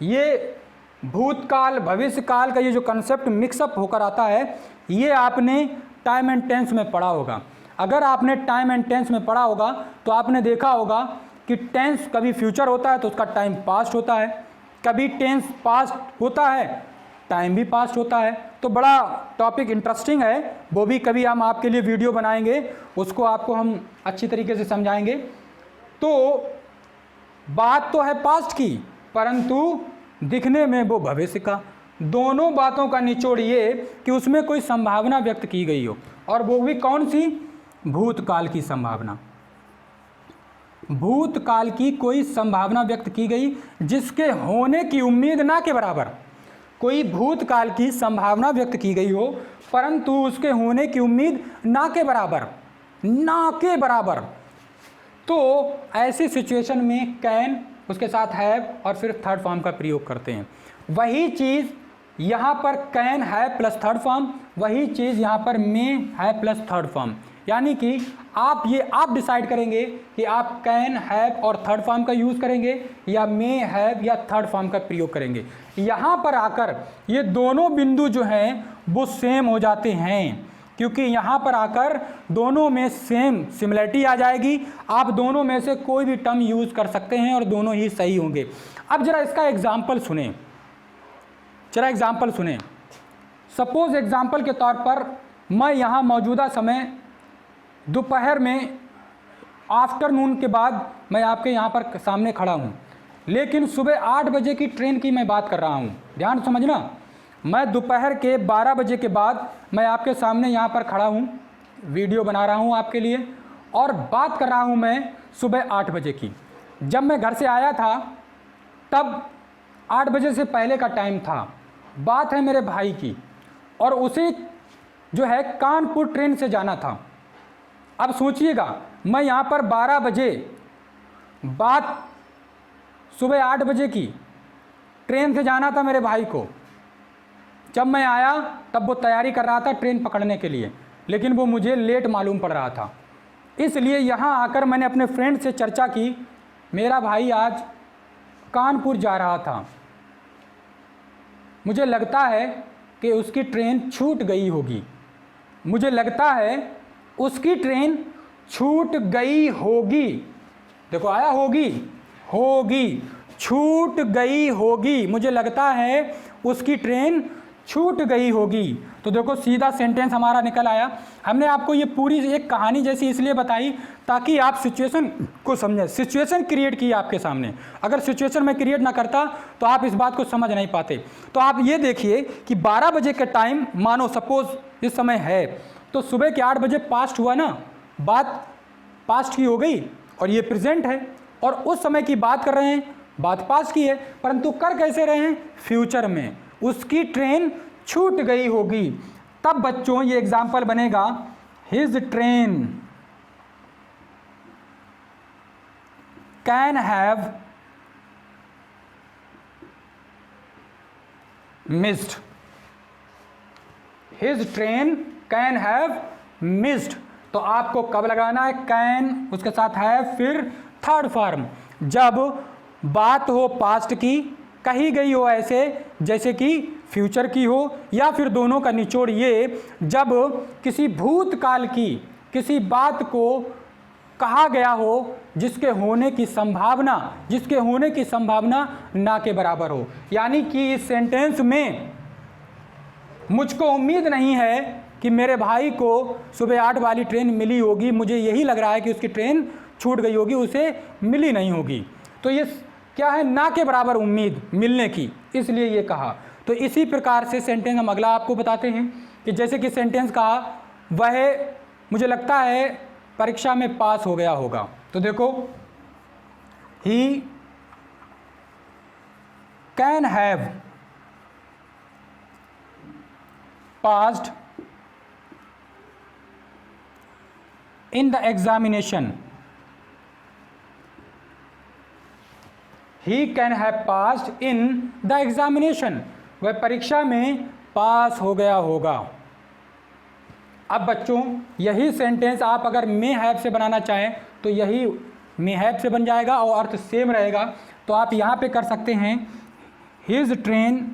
ये भूतकाल भविष्य काल का ये जो कंसेप्ट मिक्सअप होकर आता है, ये आपने टाइम एंड टेंस में पढ़ा होगा। अगर आपने टाइम एंड टेंस में पढ़ा होगा तो आपने देखा होगा कि टेंस कभी फ्यूचर होता है तो उसका टाइम पास्ट होता है, कभी टेंस पास्ट होता है टाइम भी पास्ट होता है। तो बड़ा टॉपिक इंटरेस्टिंग है, वो भी कभी हम आपके लिए वीडियो बनाएंगे, उसको आपको हम अच्छी तरीके से समझाएंगे। तो बात तो है पास्ट की परंतु दिखने में वो भविष्य का। दोनों बातों का निचोड़ ये कि उसमें कोई संभावना व्यक्त की गई हो, और वो भी कौन सी, भूतकाल की संभावना। भूतकाल की कोई संभावना व्यक्त की गई जिसके होने की उम्मीद ना के बराबर, कोई भूतकाल की संभावना व्यक्त की गई हो परंतु उसके होने की उम्मीद ना के बराबर, ना के बराबर। तो ऐसी सिचुएशन में कैन, उसके साथ हैव और फिर थर्ड फॉर्म का प्रयोग करते हैं। वही चीज़ यहाँ पर कैन है प्लस थर्ड फॉर्म, वही चीज़ यहाँ पर मे है प्लस थर्ड फॉर्म। यानी कि आप डिसाइड करेंगे कि आप कैन हैव और थर्ड फॉर्म का यूज़ करेंगे या मे हैव या थर्ड फॉर्म का प्रयोग करेंगे। यहाँ पर आकर ये दोनों बिंदु जो हैं वो सेम हो जाते हैं, क्योंकि यहाँ पर आकर दोनों में सेम सिमिलरिटी आ जाएगी। आप दोनों में से कोई भी टर्म यूज़ कर सकते हैं और दोनों ही सही होंगे। अब जरा इसका एग्जाम्पल सुने, सपोज एग्जाम्पल के तौर पर मैं यहाँ मौजूदा समय दोपहर में, आफ्टरनून के बाद मैं आपके यहाँ पर सामने खड़ा हूँ, लेकिन सुबह 8 बजे की ट्रेन की मैं बात कर रहा हूँ। ध्यान समझना, मैं दोपहर के 12 बजे के बाद मैं आपके सामने यहाँ पर खड़ा हूँ, वीडियो बना रहा हूँ आपके लिए, और बात कर रहा हूँ मैं सुबह 8 बजे की। जब मैं घर से आया था तब 8 बजे से पहले का टाइम था। बात है मेरे भाई की, और उसे जो है कानपुर ट्रेन से जाना था। अब सोचिएगा, मैं यहाँ पर 12 बजे, बात सुबह 8 बजे की, ट्रेन से जाना था मेरे भाई को। जब मैं आया तब वो तैयारी कर रहा था ट्रेन पकड़ने के लिए, लेकिन वो मुझे लेट मालूम पड़ रहा था। इसलिए यहाँ आकर मैंने अपने फ्रेंड से चर्चा की, मेरा भाई आज कानपुर जा रहा था, मुझे लगता है कि उसकी ट्रेन छूट गई होगी, मुझे लगता है उसकी ट्रेन छूट गई होगी। देखो आया होगी, छूट गई होगी, मुझे लगता है उसकी ट्रेन छूट गई होगी। तो देखो सीधा सेंटेंस हमारा निकल आया। हमने आपको ये पूरी एक कहानी जैसी इसलिए बताई ताकि आप सिचुएशन को समझें, सिचुएशन क्रिएट की आपके सामने। अगर सिचुएशन में क्रिएट ना करता तो आप इस बात को समझ नहीं पाते। तो आप ये देखिए कि 12 बजे के टाइम, मानो सपोज इस समय है, तो सुबह के 8 बजे पास्ट हुआ ना, बात पास्ट की हो गई और ये प्रेजेंट है, और उस समय की बात कर रहे हैं, बात पास्ट की है, परंतु कर कैसे रहे हैं, फ्यूचर में। उसकी ट्रेन छूट गई होगी। तब बच्चों ये एग्जाम्पल बनेगा, his train can have missed, his train can have missed. तो आपको कब लगाना है, कैन उसके साथ है, फिर थर्ड फॉर्म जब बात हो पास्ट की, कही गई हो ऐसे जैसे कि फ्यूचर की हो, या फिर दोनों का निचोड़ ये जब किसी भूतकाल की किसी बात को कहा गया हो जिसके होने की संभावना ना के बराबर हो। यानी कि इस सेंटेंस में मुझको उम्मीद नहीं है कि मेरे भाई को सुबह 8 वाली ट्रेन मिली होगी, मुझे यही लग रहा है कि उसकी ट्रेन छूट गई होगी, उसे मिली नहीं होगी। तो ये क्या है, ना के बराबर उम्मीद मिलने की, इसलिए ये कहा। तो इसी प्रकार से सेंटेंस हम अगला आपको बताते हैं कि जैसे कि सेंटेंस कहा वह मुझे लगता है परीक्षा में पास हो गया होगा। तो देखो, he can have passed in the examination, he can have passed in the examination, वह परीक्षा में पास हो गया होगा। अब बच्चों यही सेंटेंस आप अगर मे हैव से बनाना चाहें तो यही मे हैव से बन जाएगा और अर्थ सेम रहेगा। तो आप यहाँ पे कर सकते हैं, his train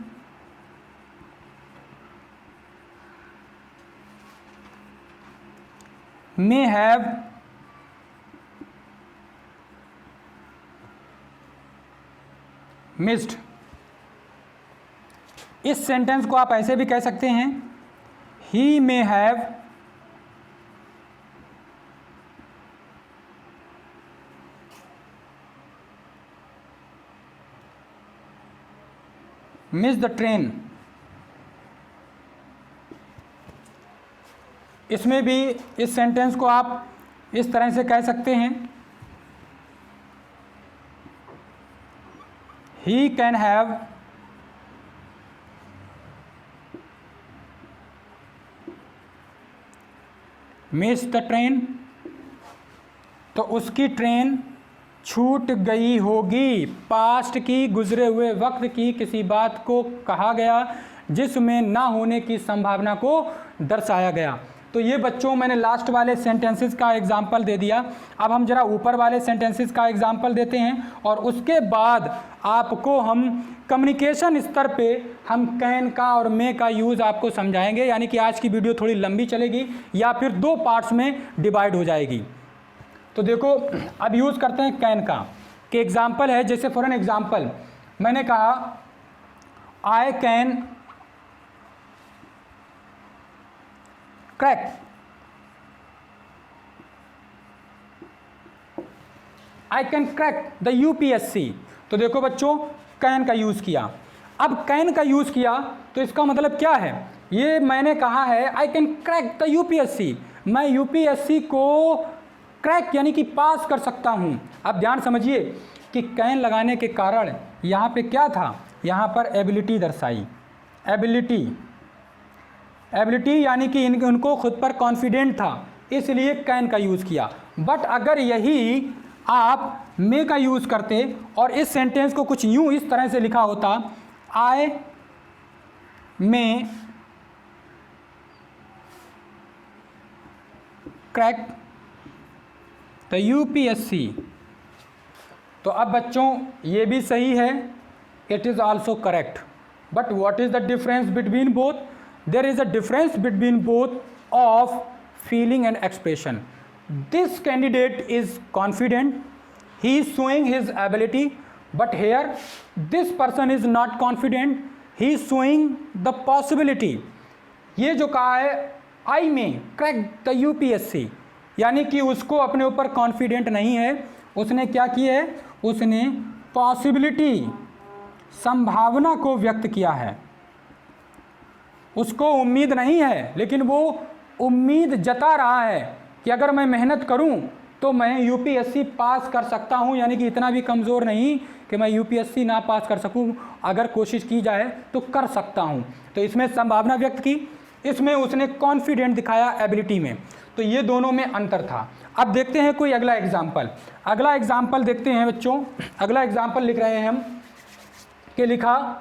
may have missed। इस सेंटेंस को आप ऐसे भी कह सकते हैं, he may have missed the train। इसमें भी इस सेंटेंस को आप इस तरह से कह सकते हैं, he can have miss the train. तो उसकी ट्रेन छूट गई होगी। पास्ट की, गुजरे हुए वक्त की किसी बात को कहा गया जिसमें ना होने की संभावना को दर्शाया गया। तो ये बच्चों मैंने लास्ट वाले सेंटेंसेस का एग्जाम्पल दे दिया। अब हम जरा ऊपर वाले सेंटेंसेस का एग्जाम्पल देते हैं और उसके बाद आपको हम कम्युनिकेशन स्तर पे हम कैन का और मे का यूज़ आपको समझाएंगे। यानी कि आज की वीडियो थोड़ी लंबी चलेगी या फिर 2 पार्ट्स में डिवाइड हो जाएगी। तो देखो, अब यूज़ करते हैं कैन का कि एग्जाम्पल है, जैसे फॉर एन एग्जाम्पल मैंने कहा I can crack, I can crack the UPSC. तो देखो बच्चों, कैन का यूज़ किया। अब कैन का यूज़ किया तो इसका मतलब क्या है, ये मैंने कहा है I can crack the UPSC, मैं यूपीएससी को क्रैक यानी कि पास कर सकता हूँ। अब ध्यान समझिए कि कैन लगाने के कारण यहाँ पे क्या था, यहाँ पर एबिलिटी दर्शाई, एबिलिटी यानी कि उनको खुद पर कॉन्फिडेंट था, इसलिए कैन का यूज़ किया। बट अगर यही आप मे का यूज़ करते और इस सेंटेंस को कुछ यूँ इस तरह से लिखा होता, आई मे क्रैक द यूपीएससी। तो अब बच्चों ये भी सही है, it is also correct. But what is the difference between both? There is a difference between both of feeling and expression. This candidate is confident, he is showing his ability, but here this person is not confident, he is showing the possibility. ये जो कहा है I may crack the UPSC, यानी कि उसको अपने ऊपर कॉन्फिडेंट नहीं है, उसने क्या किया है, उसने पॉसिबिलिटी, संभावना को व्यक्त किया है। उसको उम्मीद नहीं है लेकिन वो उम्मीद जता रहा है कि अगर मैं मेहनत करूं तो मैं यूपीएससी पास कर सकता हूं, यानी कि इतना भी कमज़ोर नहीं कि मैं यूपीएससी ना पास कर सकूं, अगर कोशिश की जाए तो कर सकता हूं। तो इसमें संभावना व्यक्त की। इसमें उसने कॉन्फिडेंट दिखाया एबिलिटी में। तो ये दोनों में अंतर था। अब देखते हैं कोई अगला एग्जाम्पल। अगला एग्जाम्पल देखते हैं बच्चों। अगला एग्जाम्पल लिख रहे हैं हम कि लिखा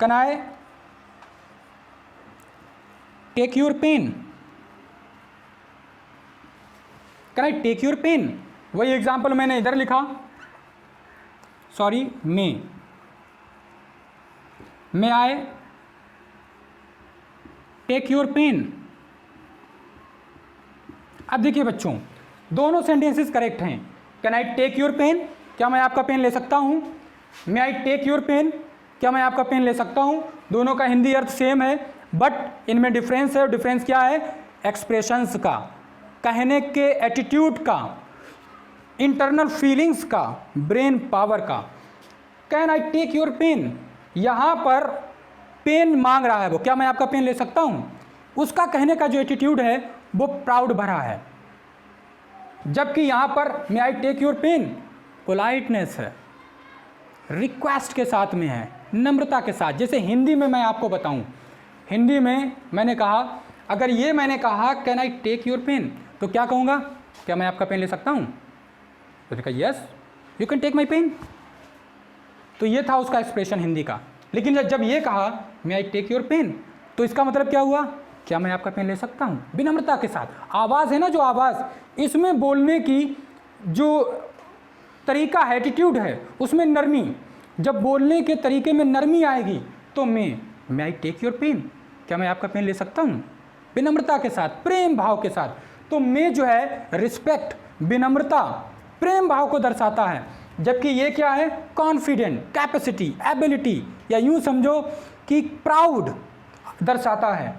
can I take your pen, can I take your pen. वही एग्जाम्पल मैंने इधर लिखा, sorry may I take your pen. अब देखिए बच्चों, दोनों सेंटेंसेस करेक्ट हैं। Can I take your pen, क्या मैं आपका पेन ले सकता हूं। May I take your pen, क्या मैं आपका पेन ले सकता हूं। दोनों का हिंदी अर्थ सेम है, बट इनमें डिफरेंस है। और डिफरेंस क्या है? एक्सप्रेशंस का, कहने के एटीट्यूड का, इंटरनल फीलिंग्स का, ब्रेन पावर का। Can I take your pen, यहाँ पर पेन मांग रहा है वो, क्या मैं आपका पेन ले सकता हूँ। उसका कहने का जो एटीट्यूड है वो प्राउड भरा है, जबकि यहाँ पर may I take your pen politeness है, रिक्वेस्ट के साथ में है, नम्रता के साथ। जैसे हिंदी में मैं आपको बताऊँ, हिंदी में मैंने कहा, अगर ये मैंने कहा can I take your pen, तो क्या कहूँगा? क्या मैं आपका पेन ले सकता हूँ? तो देखा yes you can take my pen. तो ये था उसका एक्सप्रेशन हिंदी का। लेकिन जब ये कहा मे आई टेक योर पेन, तो इसका मतलब क्या हुआ? क्या मैं आपका पेन ले सकता हूँ, विनम्रता के साथ। आवाज़ है ना, जो आवाज़, इसमें बोलने की जो तरीका है, एटीट्यूड है, उसमें नरमी, जब बोलने के तरीके में नरमी आएगी तो मे आई टेक योर पेन, क्या मैं आपका पेन ले सकता हूँ, विनम्रता के साथ, प्रेम भाव के साथ। तो मे जो है रिस्पेक्ट, विनम्रता, प्रेम भाव को दर्शाता है, जबकि ये क्या है? कॉन्फिडेंट, कैपेसिटी, एबिलिटी, या यूँ समझो कि प्राउड दर्शाता है।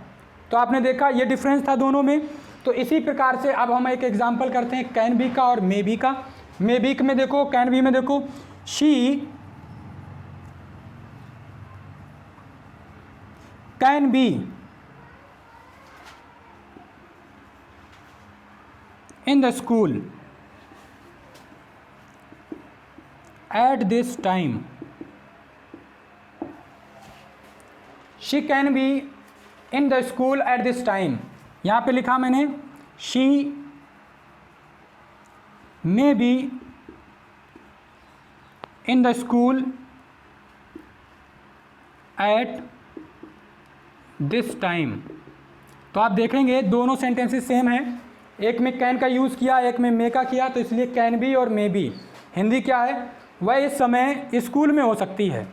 तो आपने देखा ये डिफरेंस था दोनों में। तो इसी प्रकार से अब हम एक एग्जांपल करते हैं कैन बी का और मे बी का। मे बी में देखो, कैन बी में देखो, she can be in the school at this time. She can be in the school at this time. यहाँ पे लिखा मैंने she may be in the school at this time. तो आप देखेंगे दोनों सेंटेंसेस सेम हैं। एक में कैन का यूज़ किया, एक में मे का किया, तो इसलिए कैन बी और मे बी। हिंदी क्या है? वह इस समय स्कूल में हो सकती है,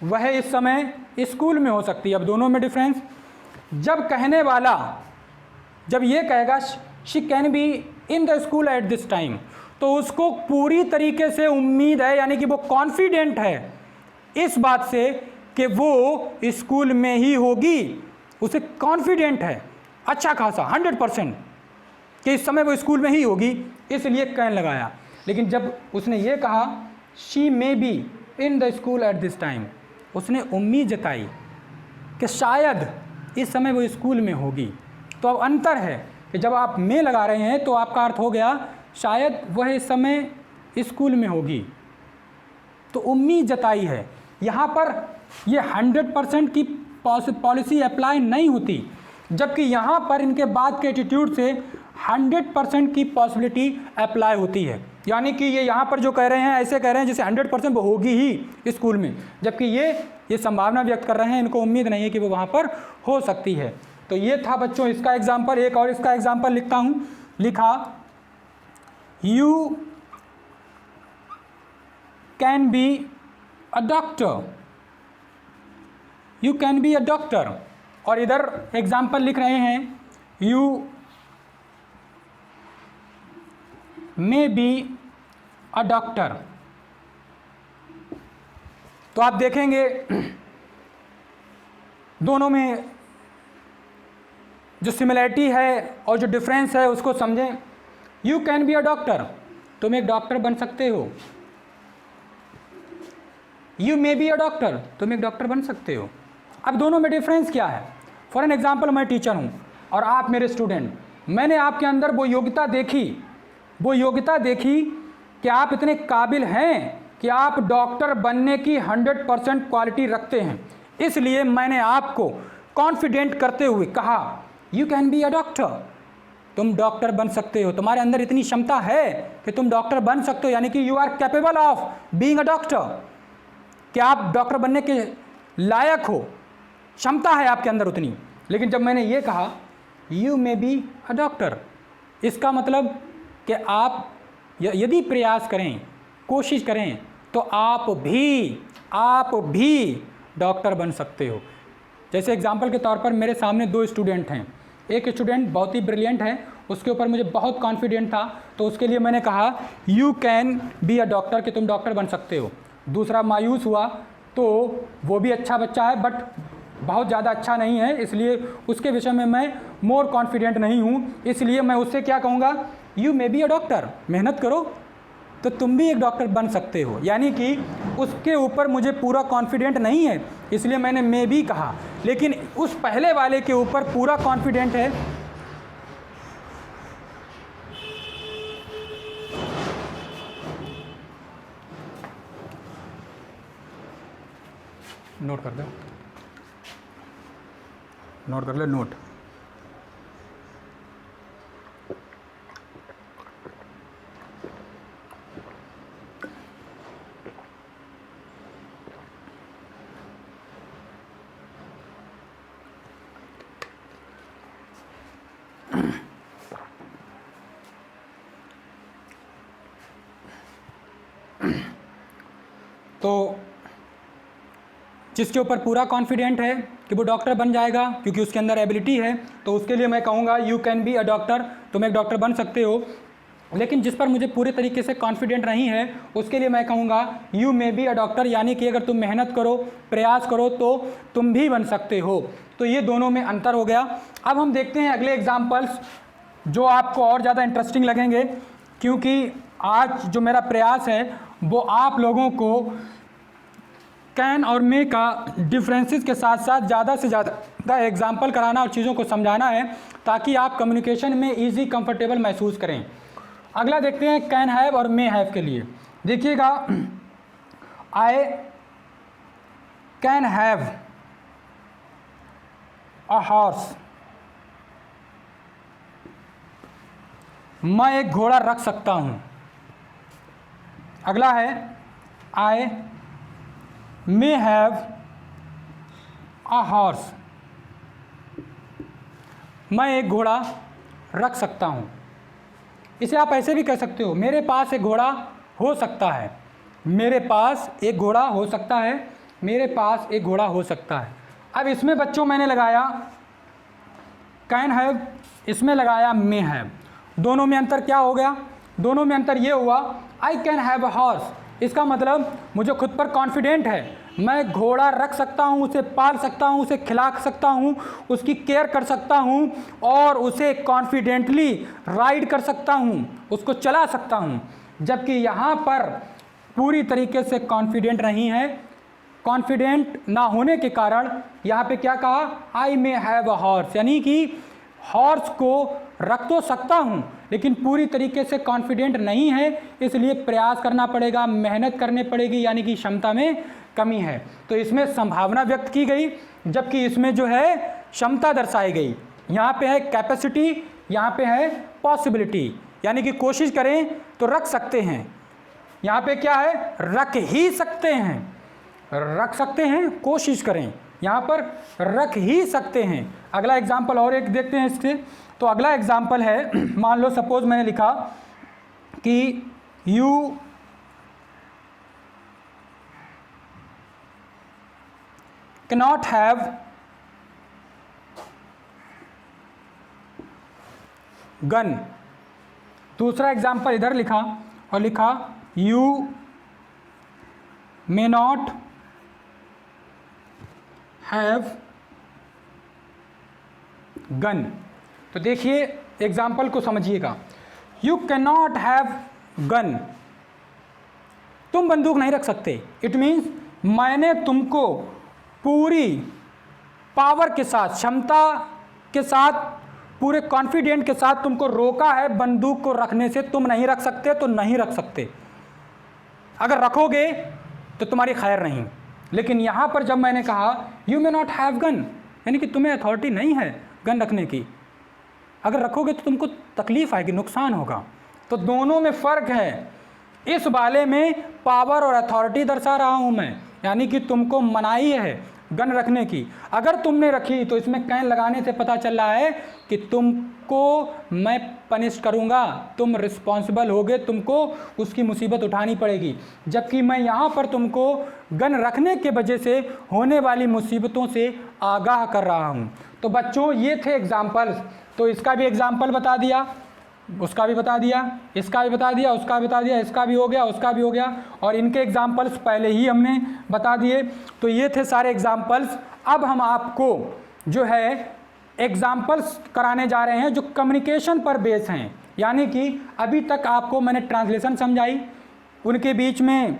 वह इस समय स्कूल में हो सकती है। अब दोनों में डिफरेंस, जब कहने वाला जब ये कहेगा she can be in the school at this time, तो उसको पूरी तरीके से उम्मीद है, यानी कि वो कॉन्फिडेंट है इस बात से कि वो स्कूल में ही होगी। उसे कॉन्फिडेंट है अच्छा खासा 100% कि इस समय वो स्कूल में ही होगी, इसलिए कैन लगाया। लेकिन जब उसने ये कहा she may be in the school at this time, उसने उम्मीद जताई कि शायद इस समय वो स्कूल में होगी। तो अब अंतर है कि जब आप मे लगा रहे हैं तो आपका अर्थ हो गया शायद वह इस समय स्कूल में होगी, तो उम्मीद जताई है। यहाँ पर ये 100% की पॉलिसी अप्लाई नहीं होती, जबकि यहाँ पर इनके बाद के एटीट्यूड से 100% की पॉसिबिलिटी अप्लाई होती है। यानी कि ये यहाँ पर जो कह रहे हैं ऐसे कह रहे हैं जैसे 100% वो होगी ही स्कूल में, जबकि ये संभावना व्यक्त कर रहे हैं, इनको उम्मीद नहीं है कि वो वहाँ पर हो सकती है। तो ये था बच्चों इसका एग्जाम्पल। एक और इसका एग्जाम्पल लिखता हूँ, लिखा you can be a doctor, you can be a doctor. और इधर एग्जाम्पल लिख रहे हैं you may be a doctor. तो आप देखेंगे दोनों में जो सिमिलैरिटी है और जो डिफरेंस है उसको समझें। You can be a doctor, तुम एक डॉक्टर बन सकते हो। You may be a doctor, तुम एक डॉक्टर बन सकते हो। अब दोनों में डिफरेंस क्या है? फॉर एन एग्जाम्पल, मैं टीचर हूँ और आप मेरे स्टूडेंट। मैंने आपके अंदर वो योग्यता देखी कि आप इतने काबिल हैं कि आप डॉक्टर बनने की 100% क्वालिटी रखते हैं, इसलिए मैंने आपको कॉन्फिडेंट करते हुए कहा you can be a doctor, तुम डॉक्टर बन सकते हो, तुम्हारे अंदर इतनी क्षमता है कि तुम डॉक्टर बन सकते हो, यानी कि you are capable of being a doctor, कि आप डॉक्टर बनने के लायक हो, क्षमता है आपके अंदर उतनी। लेकिन जब मैंने ये कहा you may be a doctor, इसका मतलब कि आप यदि प्रयास करें, कोशिश करें, तो आप भी डॉक्टर बन सकते हो। जैसे एग्जाम्पल के तौर पर मेरे सामने 2 स्टूडेंट हैं, एक स्टूडेंट बहुत ही ब्रिलियंट है, उसके ऊपर मुझे बहुत कॉन्फिडेंट था, तो उसके लिए मैंने कहा you can be a doctor, कि तुम डॉक्टर बन सकते हो। दूसरा मायूस हुआ, तो वो भी अच्छा बच्चा है बट बहुत ज़्यादा अच्छा नहीं है, इसलिए उसके विषय में मैं मोर कॉन्फिडेंट नहीं हूँ, इसलिए मैं उससे क्या कहूँगा you may be a doctor, मेहनत करो तो तुम भी एक डॉक्टर बन सकते हो। यानी कि उसके ऊपर मुझे पूरा कॉन्फिडेंट नहीं है, इसलिए मैंने मे भी कहा, लेकिन उस पहले वाले के ऊपर पूरा कॉन्फिडेंट है। नोट कर दो, नोट कर ले, नोट। तो जिसके ऊपर पूरा कॉन्फिडेंट है कि वो डॉक्टर बन जाएगा क्योंकि उसके अंदर एबिलिटी है, तो उसके लिए मैं कहूँगा you can be a doctor, तुम एक डॉक्टर बन सकते हो। लेकिन जिस पर मुझे पूरे तरीके से कॉन्फिडेंट नहीं है, उसके लिए मैं कहूँगा you may be a doctor, यानी कि अगर तुम मेहनत करो, प्रयास करो तो तुम भी बन सकते हो। तो ये दोनों में अंतर हो गया। अब हम देखते हैं अगले एग्जाम्पल्स जो आपको और ज़्यादा इंटरेस्टिंग लगेंगे, क्योंकि आज जो मेरा प्रयास है वो आप लोगों को कैन और मे का डिफरेंसेस के साथ साथ ज़्यादा से ज़्यादा एग्जाम्पल कराना और चीज़ों को समझाना है, ताकि आप कम्युनिकेशन में ईजी कंफर्टेबल महसूस करें। अगला देखते हैं कैन हैव और मे हैव के लिए। देखिएगा, I can have a horse, मैं एक घोड़ा रख सकता हूँ। अगला है आई मे हैव अ हॉर्स, मैं एक घोड़ा रख सकता हूँ। इसे आप ऐसे भी कह सकते हो, मेरे पास एक घोड़ा हो सकता है, मेरे पास एक घोड़ा हो सकता है, मेरे पास एक घोड़ा हो सकता है। अब इसमें बच्चों मैंने लगाया कैन हैव, इसमें लगाया मे हैव। दोनों में अंतर क्या हो गया? दोनों में अंतर ये हुआ I can have a horse, इसका मतलब मुझे खुद पर कॉन्फिडेंट है, मैं घोड़ा रख सकता हूँ, उसे पाल सकता हूँ, उसे खिला सकता हूँ, उसकी केयर कर सकता हूँ और उसे कॉन्फिडेंटली राइड कर सकता हूँ, उसको चला सकता हूँ। जबकि यहाँ पर पूरी तरीके से कॉन्फिडेंट नहीं है। कॉन्फिडेंट ना होने के कारण यहाँ पे क्या कहा, आई मे हैव अ हॉर्स, यानी कि हॉर्स को रख तो सकता हूँ लेकिन पूरी तरीके से कॉन्फिडेंट नहीं है, इसलिए प्रयास करना पड़ेगा, मेहनत करनी पड़ेगी, यानी कि क्षमता में कमी है। तो इसमें संभावना व्यक्त की गई, जबकि इसमें जो है क्षमता दर्शाई गई। यहाँ पे है कैपेसिटी, यहाँ पे है पॉसिबिलिटी, यानी कि कोशिश करें तो रख सकते हैं। यहाँ पे क्या है, रख ही सकते हैं, रख सकते हैं, कोशिश करें, यहाँ पर रख ही सकते हैं। अगला एग्जाम्पल और एक देखते हैं इससे। तो अगला एग्जाम्पल है, मान लो सपोज मैंने लिखा कि यू कैनॉट हैव गन। दूसरा एग्जाम्पल इधर लिखा और लिखा you may not have gun. तो देखिए एग्जाम्पल को समझिएगा, you can not have gun, तुम बंदूक नहीं रख सकते। इट मीन्स मैंने तुमको पूरी पावर के साथ, क्षमता के साथ, पूरे कॉन्फिडेंट के साथ तुमको रोका है बंदूक को रखने से। तुम नहीं रख सकते तो नहीं रख सकते। अगर रखोगे तो तुम्हारी खैर नहीं। लेकिन यहाँ पर जब मैंने कहा you may not have gun, यानी कि तुम्हें अथॉरिटी नहीं है गन रखने की, अगर रखोगे तो तुमको तकलीफ़ आएगी, नुकसान होगा। तो दोनों में फ़र्क है। इस वाले में पावर और अथॉरिटी दर्शा रहा हूँ मैं, यानी कि तुमको मनाही है गन रखने की। अगर तुमने रखी तो इसमें कैन लगाने से पता चल रहा है कि तुमको मैं पनिश करूँगा, तुम रिस्पॉन्सिबल होगे, तुमको उसकी मुसीबत उठानी पड़ेगी। जबकि मैं यहाँ पर तुमको गन रखने के वजह से होने वाली मुसीबतों से आगाह कर रहा हूँ। तो बच्चों ये थे एग्जाम्पल्स। तो इसका भी एग्जाम्पल बता दिया, उसका भी बता दिया, इसका भी बता दिया, उसका भी बता दिया, इसका भी हो गया, उसका भी हो गया, और इनके एग्जाम्पल्स पहले ही हमने बता दिए। तो ये थे सारे एग्जाम्पल्स। अब हम आपको जो है एग्जाम्पल्स कराने जा रहे हैं जो कम्युनिकेशन पर बेस हैं, यानी कि अभी तक आपको मैंने ट्रांसलेशन समझाई, उनके बीच में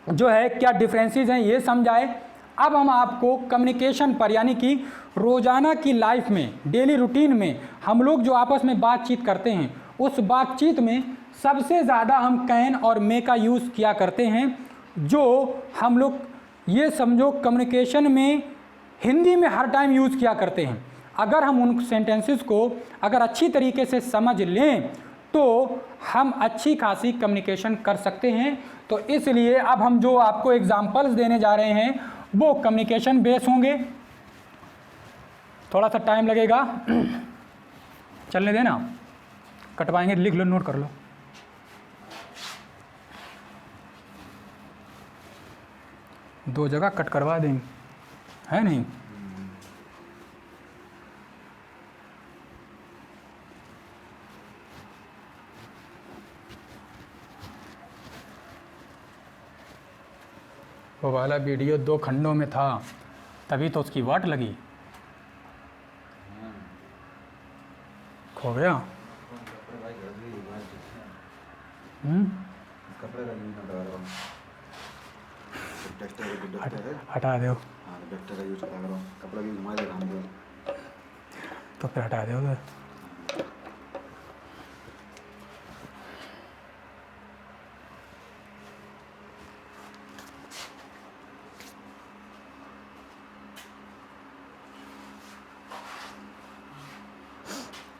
जो है क्या डिफरेंसेस हैं ये समझाए। अब हम आपको कम्युनिकेशन पर, यानी कि रोज़ाना की लाइफ में, डेली रूटीन में हम लोग जो आपस में बातचीत करते हैं, उस बातचीत में सबसे ज़्यादा हम कैन और मे का यूज़ किया करते हैं, जो हम लोग ये समझो कम्युनिकेशन में हिंदी में हर टाइम यूज़ किया करते हैं। अगर हम उन सेंटेंसेस को अगर अच्छी तरीके से समझ लें तो हम अच्छी खासी कम्युनिकेशन कर सकते हैं। तो इसलिए अब हम जो आपको एग्जाम्पल्स देने जा रहे हैं वो कम्युनिकेशन बेस होंगे। थोड़ा सा टाइम लगेगा, चलने देना, कटवाएंगे, लिख लो, नोट कर लो। दो जगह कट करवा देंगे, है नहीं? वो वाला वीडियो 2 खंडों में था, तभी तो उसकी वाट लगी। खो गया। हटा दो तो फिर हटा दो।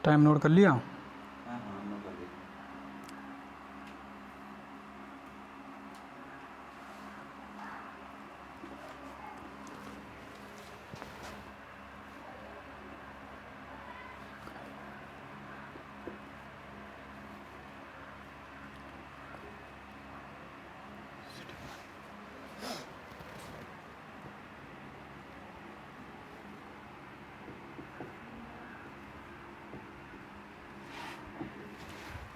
टाइम नोट कर लिया?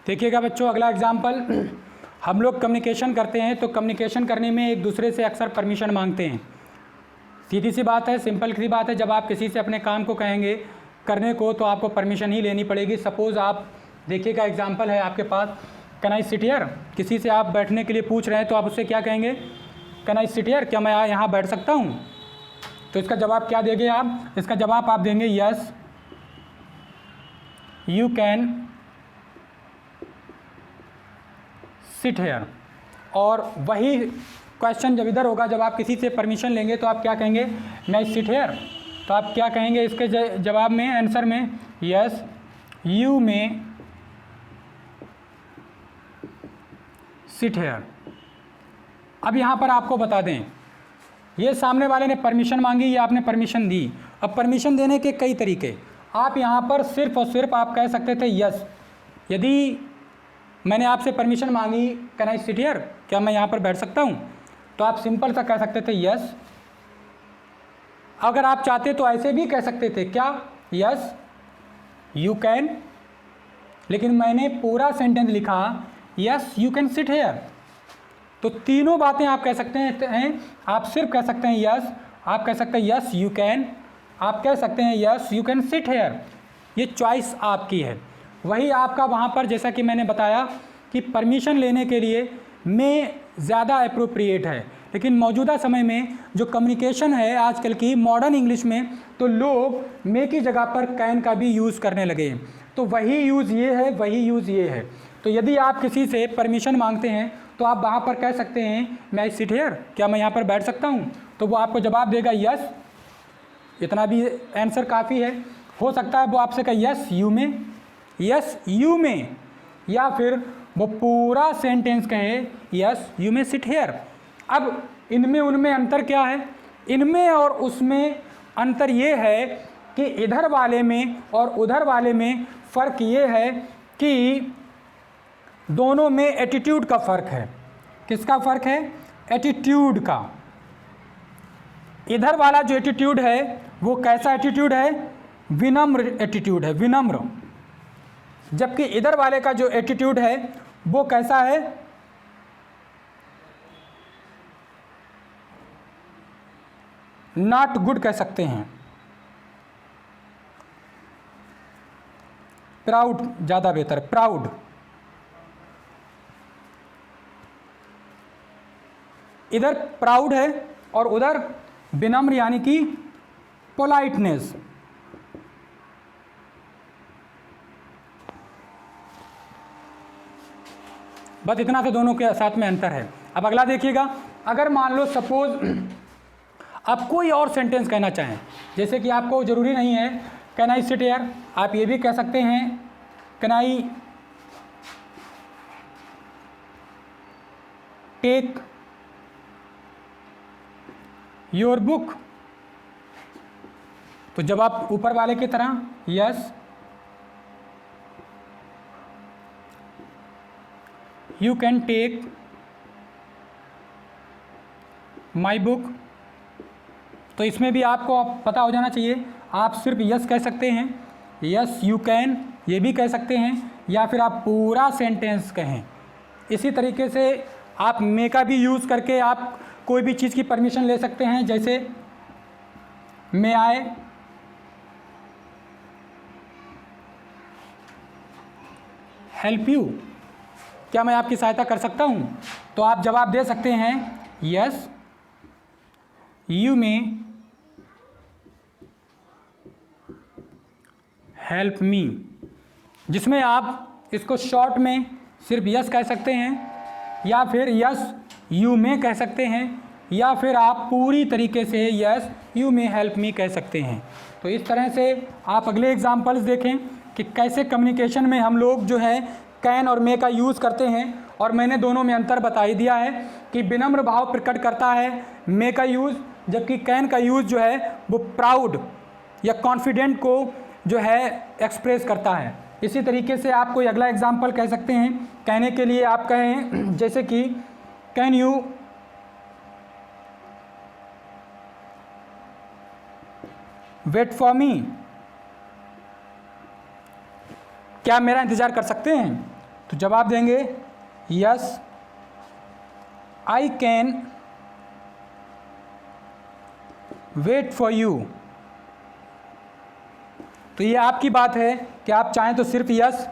देखिएगा बच्चों, अगला एग्जाम्पल, हम लोग कम्युनिकेशन करते हैं तो कम्युनिकेशन करने में एक दूसरे से अक्सर परमिशन मांगते हैं। सीधी सी बात है, सिंपल सी बात है, जब आप किसी से अपने काम को कहेंगे करने को तो आपको परमिशन ही लेनी पड़ेगी। सपोज़ आप देखिएगा, एग्जाम्पल है आपके पास, कैन आई सिट हियर, किसी से आप बैठने के लिए पूछ रहे हैं तो आप उससे क्या कहेंगे? कैन आई सिट हियर, क्या मैं यहाँ बैठ सकता हूँ? तो इसका जवाब क्या देंगे आप? इसका जवाब आप देंगे yes you can sit here. और वही क्वेश्चन जब इधर होगा, जब आप किसी से परमिशन लेंगे तो आप क्या कहेंगे? मैं सिट हेयर। तो आप क्या कहेंगे इसके जवाब में, आंसर में? यस यू में सिट हेयर। अब यहाँ पर आपको बता दें, ये सामने वाले ने परमिशन मांगी, ये आपने परमिशन दी। अब परमिशन देने के कई तरीके, आप यहाँ पर सिर्फ और सिर्फ आप कह सकते थे यस। यदि मैंने आपसे परमिशन मांगी, कैन आई सिट हियर, क्या मैं यहाँ पर बैठ सकता हूँ, तो आप सिंपल सा कह सकते थे यस। अगर आप चाहते तो ऐसे भी कह सकते थे, क्या? Yes you can. लेकिन मैंने पूरा सेंटेंस लिखा yes you can sit here. तो तीनों बातें आप कह सकते हैं। आप सिर्फ कह सकते हैं यस, आप कह सकते हैं यस यू कैन, आप कह सकते हैं yes you can sit here. ये चॉइस आपकी है। वही आपका वहाँ पर, जैसा कि मैंने बताया कि परमिशन लेने के लिए मे ज़्यादा अप्रोप्रिएट है, लेकिन मौजूदा समय में जो कम्युनिकेशन है आजकल की मॉडर्न इंग्लिश में, तो लोग मे की जगह पर कैन का भी यूज़ करने लगे हैं। तो वही यूज़ ये है, वही यूज़ ये है। तो यदि आप किसी से परमिशन मांगते हैं तो आप वहाँ पर कह सकते हैं मैं सिट हेयर, क्या मैं यहाँ पर बैठ सकता हूँ, तो वो आपको जवाब देगा यस। इतना भी आंसर काफ़ी है। हो सकता है वो आपसे कहे यस यू में, यस यू में, या फिर वो पूरा सेंटेंस कहे यस यू में सिट हेयर। अब इनमें उनमें अंतर क्या है? इनमें और उसमें अंतर ये है कि इधर वाले में और उधर वाले में फ़र्क ये है कि दोनों में एटीट्यूड का फ़र्क है। किसका फ़र्क है? एटीट्यूड का। इधर वाला जो एटीट्यूड है वो कैसा एटीट्यूड है? विनम्र एटीट्यूड है, विनम्र। जबकि इधर वाले का जो एटीट्यूड है वो कैसा है? नॉट गुड कह सकते हैं, प्राउड ज़्यादा बेहतर, प्राउड। इधर प्राउड है और उधर विनम्र यानी कि पोलाइटनेस। बस इतना तो दोनों के साथ में अंतर है। अब अगला देखिएगा, अगर मान लो सपोज आप कोई और सेंटेंस कहना चाहें, जैसे कि आपको ज़रूरी नहीं है कैन आई सिट हियर, आप ये भी कह सकते हैं can I take your book. तो जब आप ऊपर वाले की तरह yes you can take my book, तो इसमें भी आपको पता हो जाना चाहिए। आप सिर्फ यस कह सकते हैं, यस यू कैन ये भी कह सकते हैं, या फिर आप पूरा सेंटेंस कहें। इसी तरीके से आप मे का भी यूज़ करके आप कोई भी चीज़ की परमिशन ले सकते हैं, जैसे मे आई हेल्प यू, क्या मैं आपकी सहायता कर सकता हूँ? तो आप जवाब दे सकते हैं यस यू में हेल्प मी, जिसमें आप इसको शॉर्ट में सिर्फ यस कह सकते हैं, या फिर यस यू में कह सकते हैं, या फिर आप पूरी तरीके से यस यू में हेल्प मी कह सकते हैं। तो इस तरह से आप अगले एग्जाम्पल्स देखें कि कैसे कम्युनिकेशन में हम लोग जो है कैन और मे का यूज़ करते हैं। और मैंने दोनों में अंतर बता ही दिया है कि विनम्र भाव प्रकट करता है मे का यूज़, जबकि कैन का यूज़ जो है वो प्राउड या कॉन्फिडेंट को जो है एक्सप्रेस करता है। इसी तरीके से आप कोई अगला एग्जाम्पल कह सकते हैं। कहने के लिए आप कहें जैसे कि can you wait for me, क्या मेरा इंतज़ार कर सकते हैं? तो जवाब देंगे yes I can wait for you. तो ये आपकी बात है कि आप चाहें तो सिर्फ यस,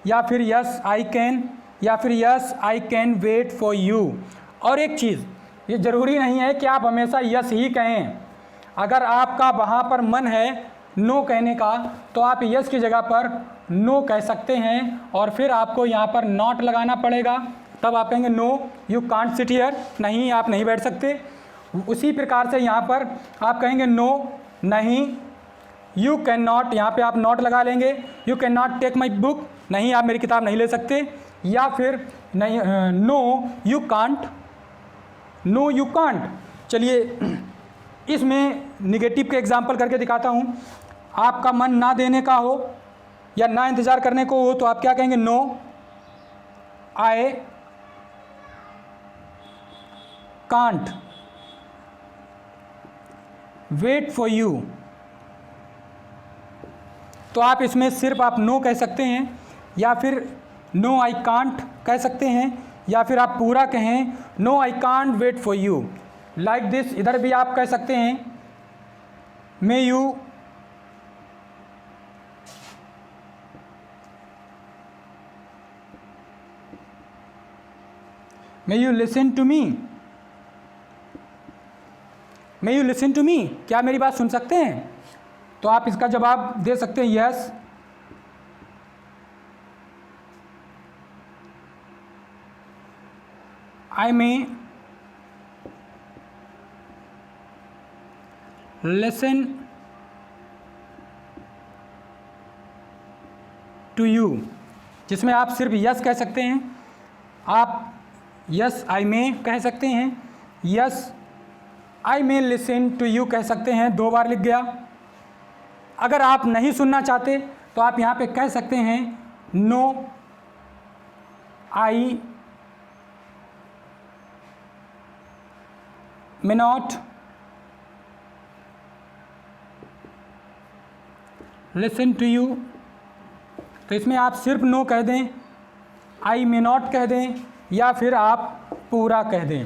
या फिर यस आई कैन, या फिर yes I can wait for you. और एक चीज़, ये ज़रूरी नहीं है कि आप हमेशा यस ही कहें। अगर आपका वहाँ पर मन है नो कहने का, तो आप यस की जगह पर नो कह सकते हैं, और फिर आपको यहाँ पर नॉट लगाना पड़ेगा। तब आप कहेंगे no you can't sit here, नहीं आप नहीं बैठ सकते। उसी प्रकार से यहाँ पर आप कहेंगे नो नहीं, यू कैन नॉट, यहाँ पे आप नॉट लगा लेंगे। You can not take my book, नहीं आप मेरी किताब नहीं ले सकते। या फिर नहीं no you can't, no you can't. चलिए इसमें निगेटिव के एग्जाम्पल करके दिखाता हूँ। आपका मन ना देने का हो या ना इंतज़ार करने को हो, तो आप क्या कहेंगे? No I can't wait for you. तो आप इसमें सिर्फ आप नो कह सकते हैं, या फिर नो आई कांट कह सकते हैं, या फिर आप पूरा कहें no I can't wait for you, like this. इधर भी आप कह सकते हैं may you listen to me, may you listen to me, क्या मेरी बात सुन सकते हैं? तो आप इसका जवाब दे सकते हैं yes I may listen to you, जिसमें आप सिर्फ यस कह सकते हैं। आप यस आई मे कह सकते हैं, yes I may listen to you कह सकते हैं, 2 बार लिख गया। अगर आप नहीं सुनना चाहते तो आप यहाँ पे कह सकते हैं no I may not listen to you. तो इसमें आप सिर्फ नो कह दें, आई मे नॉट कह दें, या फिर आप पूरा कह दें।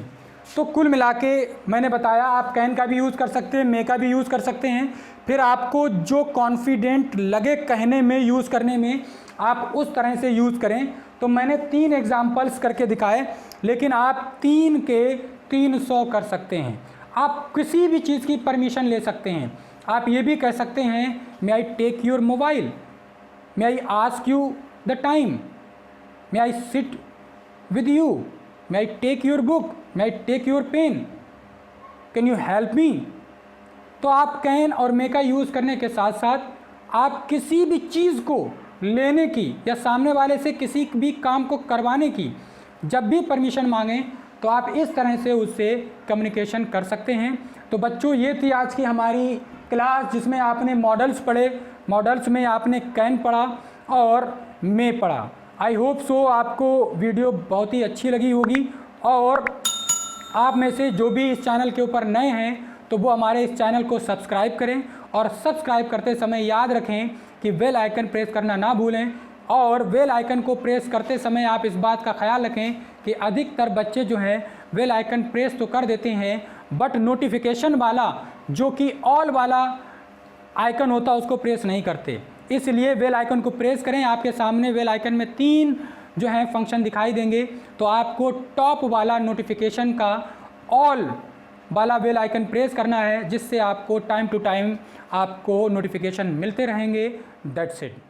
तो कुल मिला के मैंने बताया आप कैन का भी यूज़ कर सकते हैं, मे का भी यूज़ कर सकते हैं। फिर आपको जो कॉन्फिडेंट लगे कहने में, यूज़ करने में, आप उस तरह से यूज़ करें। तो मैंने 3 एग्जाम्पल्स करके दिखाए, लेकिन आप 3 के 300 कर सकते हैं। आप किसी भी चीज़ की परमिशन ले सकते हैं। आप ये भी कह सकते हैं may I take your mobile, may I ask you the time, may I sit with you, may I take your book, may I take your pen, can you help me. तो आप कैन और मे का यूज़ करने के साथ साथ आप किसी भी चीज़ को लेने की या सामने वाले से किसी भी काम को करवाने की जब भी परमिशन मांगें तो आप इस तरह से उससे कम्युनिकेशन कर सकते हैं। तो बच्चों, ये थी आज की हमारी क्लास, जिसमें आपने मॉडल्स पढ़े। मॉडल्स में आपने कैन पढ़ा और मे पढ़ा। आई होप सो आपको वीडियो बहुत ही अच्छी लगी होगी, और आप में से जो भी इस चैनल के ऊपर नए हैं तो वो हमारे इस चैनल को सब्सक्राइब करें, और सब्सक्राइब करते समय याद रखें कि बेल आइकन प्रेस करना ना भूलें। और बेल आइकन को प्रेस करते समय आप इस बात का ख्याल रखें कि अधिकतर बच्चे जो हैं बेल आइकन प्रेस तो कर देते हैं, बट नोटिफिकेशन वाला जो कि ऑल वाला आइकन होता है उसको प्रेस नहीं करते। इसलिए बेल आइकन को प्रेस करें। आपके सामने बेल आइकन में 3 जो हैं फंक्शन दिखाई देंगे, तो आपको टॉप वाला नोटिफिकेशन का ऑल वाला बेल आइकन प्रेस करना है, जिससे आपको टाइम टू टाइम आपको नोटिफिकेशन मिलते रहेंगे। That's it.